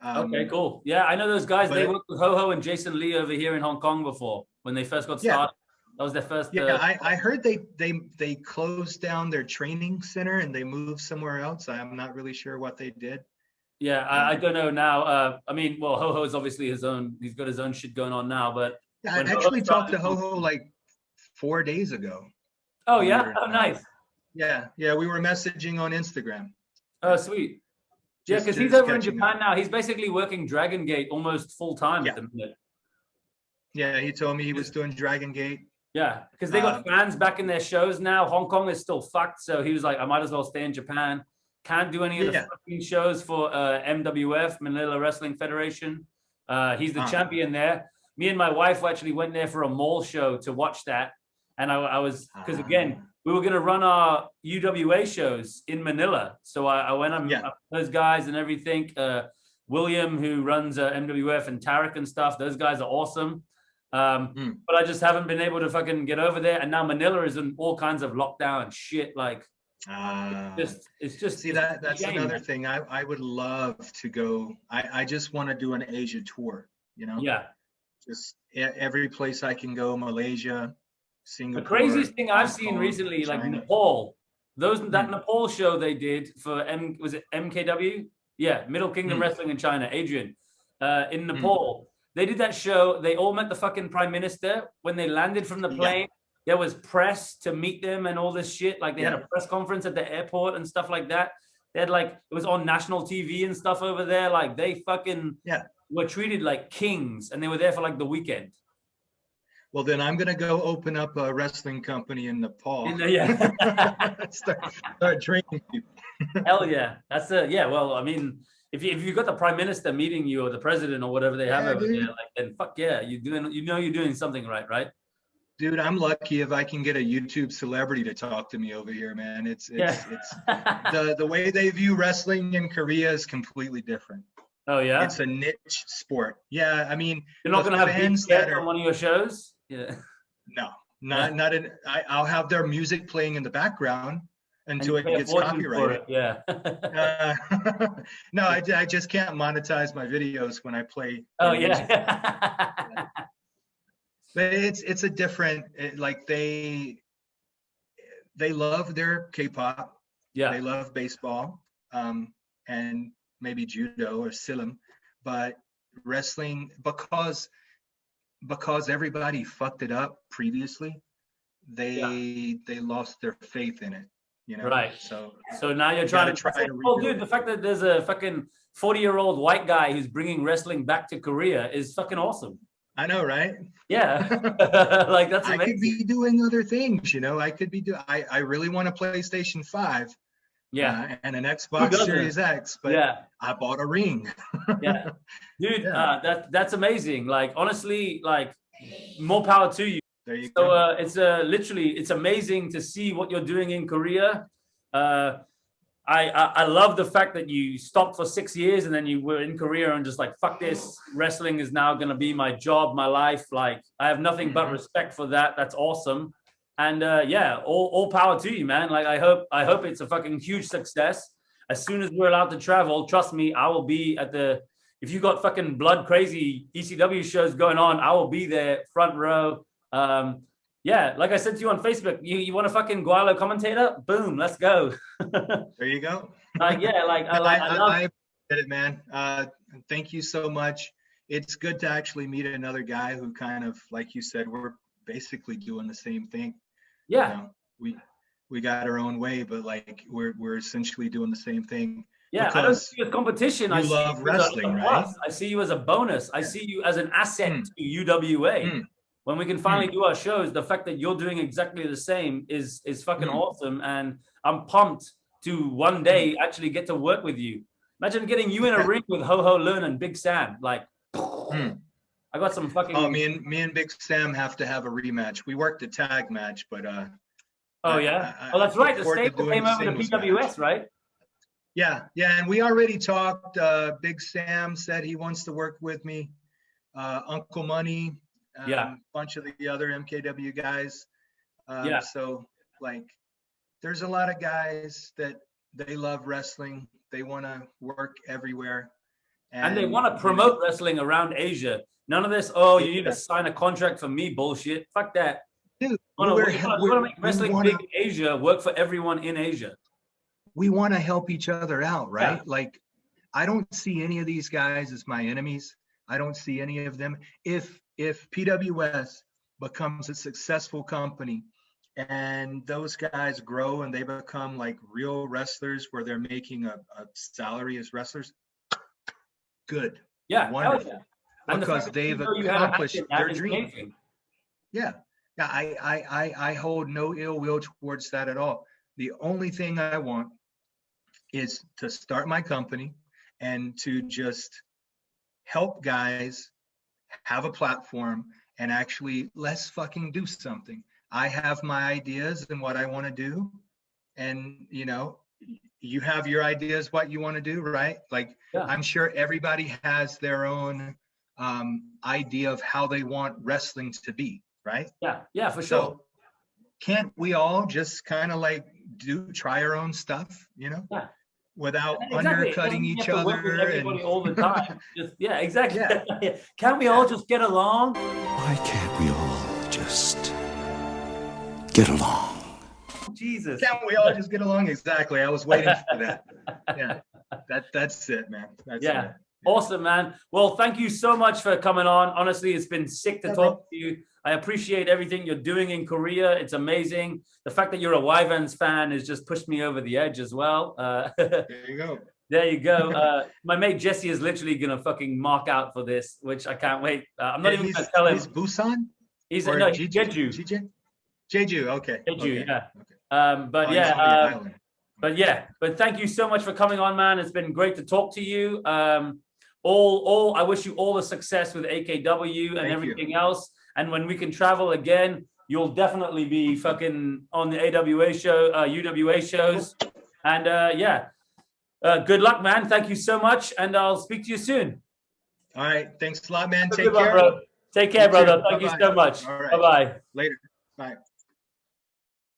Okay, cool. Yeah, I know those guys. They worked with Ho and Jason Lee over here in Hong Kong before when they first got started. That was their first. Yeah, I heard they closed down their training center and they moved somewhere else. I'm not really sure what they did. Yeah, I don't know now. I mean, well, Ho is obviously his own. He's got his own shit going on now. But yeah, I actually talked to Ho like 4 days ago. Oh yeah, oh nice. Yeah, we were messaging on Instagram. Oh sweet. Yeah, because he's over in Japan now. He's basically working Dragon Gate almost full time at the minute. Yeah, he told me he was doing Dragon Gate. Yeah, because they got fans back in their shows now. Hong Kong is still fucked, so he was like, I might as well stay in Japan. Can't do any of the fucking shows for MWF, Manila Wrestling Federation. He's the champion there. Me and my wife actually went there for a mall show to watch that. And I was, because again, we were going to run our UWA shows in Manila. So I went up with those guys and everything. William, who runs MWF, and Tarek and stuff, those guys are awesome. But I just haven't been able to fucking get over there. And now Manila is in all kinds of lockdown and shit. Like, it's just see that's another thing. I would love to go. I just want to do an Asia tour, just every place I can go. Malaysia, Singapore. The craziest thing I've seen recently, China. Like Nepal, that Nepal show they did for was it MKW? Yeah, Middle Kingdom Wrestling in China. Adrian, in Nepal, they did that show. They all met the fucking prime minister when they landed from the plane. There was press to meet them and all this shit. Like they had a press conference at the airport and stuff like that. They had it was on national TV and stuff over there. Like they fucking were treated like kings, and they were there for like the weekend. Well, then I'm gonna go open up a wrestling company in Nepal. Start training people. Hell yeah, that's Well, I mean, if you've got the prime minister meeting you or the president or whatever they have over there, then fuck yeah, you're doing something right. Dude, I'm lucky if I can get a YouTube celebrity to talk to me over here, man. It's the way they view wrestling in Korea is completely different. Oh yeah, it's a niche sport. Yeah, I mean, you're not gonna have fans on one of your shows. Yeah. No, not in. I'll have their music playing in the background until it gets copyrighted. Yeah. No, I just can't monetize my videos when I play. Oh yeah. But it's a different, like they love their K-pop. Yeah. They love baseball, and maybe judo or silim, but wrestling, because everybody fucked it up previously, they lost their faith in it. Right. So now you're trying to rebuild. Oh, dude, the fact that there's a fucking 40-year-old white guy who's bringing wrestling back to Korea is fucking awesome. I know, right? Yeah. Like that's amazing. I could be doing other things, I could be I really want a PlayStation 5. Yeah. And an Xbox Series X, but I bought a ring. Yeah. Dude, that's amazing. Like honestly, like more power to you. There you go. It's literally, it's amazing to see what you're doing in Korea. I love the fact that you stopped for 6 years and then you were in Korea and just like, fuck this, wrestling is now going to be my job, my life. Like I have nothing but respect for that. That's awesome. And all power to you, man. Like I hope it's a fucking huge success. As soon as we're allowed to travel, trust me, I will be at if you got fucking blood crazy ECW shows going on, I will be there front row. Yeah, like I said to you on Facebook, you want a fucking Gualo commentator? Boom, let's go. There you go. Yeah, like I love. I appreciate it, man. Thank you so much. It's good to actually meet another guy who kind of, like you said, we're basically doing the same thing. Yeah. You know, we got our own way, but like we're essentially doing the same thing. Yeah, I don't see you as competition. I see love you wrestling, as a right? plus. I see you as a bonus. I see you as an asset to UWA. When we can finally do our shows, the fact that you're doing exactly the same is fucking awesome. And I'm pumped to one day actually get to work with you. Imagine getting you in a ring with Ho Ho Lun and Big Sam. Like, I got some fucking. Oh, me and Big Sam have to have a rematch. We worked a tag match, but oh yeah. That's right. The stable came over to PWS, match. Right? Yeah, and we already talked. Big Sam said he wants to work with me. Uncle Money. A bunch of the other MKW guys. So like, there's a lot of guys that they love wrestling. They want to work everywhere. And they want to promote wrestling around Asia. None of this, you need to sign a contract for me bullshit. Fuck that. Dude, we want to make wrestling big in Asia, work for everyone in Asia. We want to help each other out, right? Yeah. Like, I don't see any of these guys as my enemies. I don't see any of them. If PWS becomes a successful company and those guys grow and they become like real wrestlers where they're making a salary as wrestlers, good. Yeah, wonderful. Because they've accomplished their dream. Yeah. I hold no ill will towards that at all. The only thing I want is to start my company and to just help guys have a platform and actually let's fucking do something. I have my ideas and what I want to do. And, you have your ideas, what you want to do, right? Like, I'm sure everybody has their own idea of how they want wrestling to be, right? Yeah, for sure. So can't we all just kind of like try our own stuff, without undercutting each other and all the time? Exactly. Yeah. Can't we all just get along? Why can't we all just get along? Jesus. Can't we all just get along? Exactly. I was waiting for that. Yeah. That's it, man. That's it. Awesome, man. Well, thank you so much for coming on. Honestly, it's been sick to talk to you. I appreciate everything you're doing in Korea. It's amazing. The fact that you're a Wyverns fan has just pushed me over the edge as well. There you go. There you go. My mate Jesse is literally going to fucking mark out for this, which I can't wait. I'm not even going to tell him. He's Busan? He's Jeju. Jeju, okay. Jeju, yeah. Okay. But thank you so much for coming on, man. It's been great to talk to you. I wish you all the success with AKW and everything else. And when we can travel again, you'll definitely be fucking on the UWA shows. And good luck, man. Thank you so much. And I'll speak to you soon. All right. Thanks a lot, man. Take care. Bro. Take care, brother. Thank you so much. All right. Bye-bye. Later. Bye.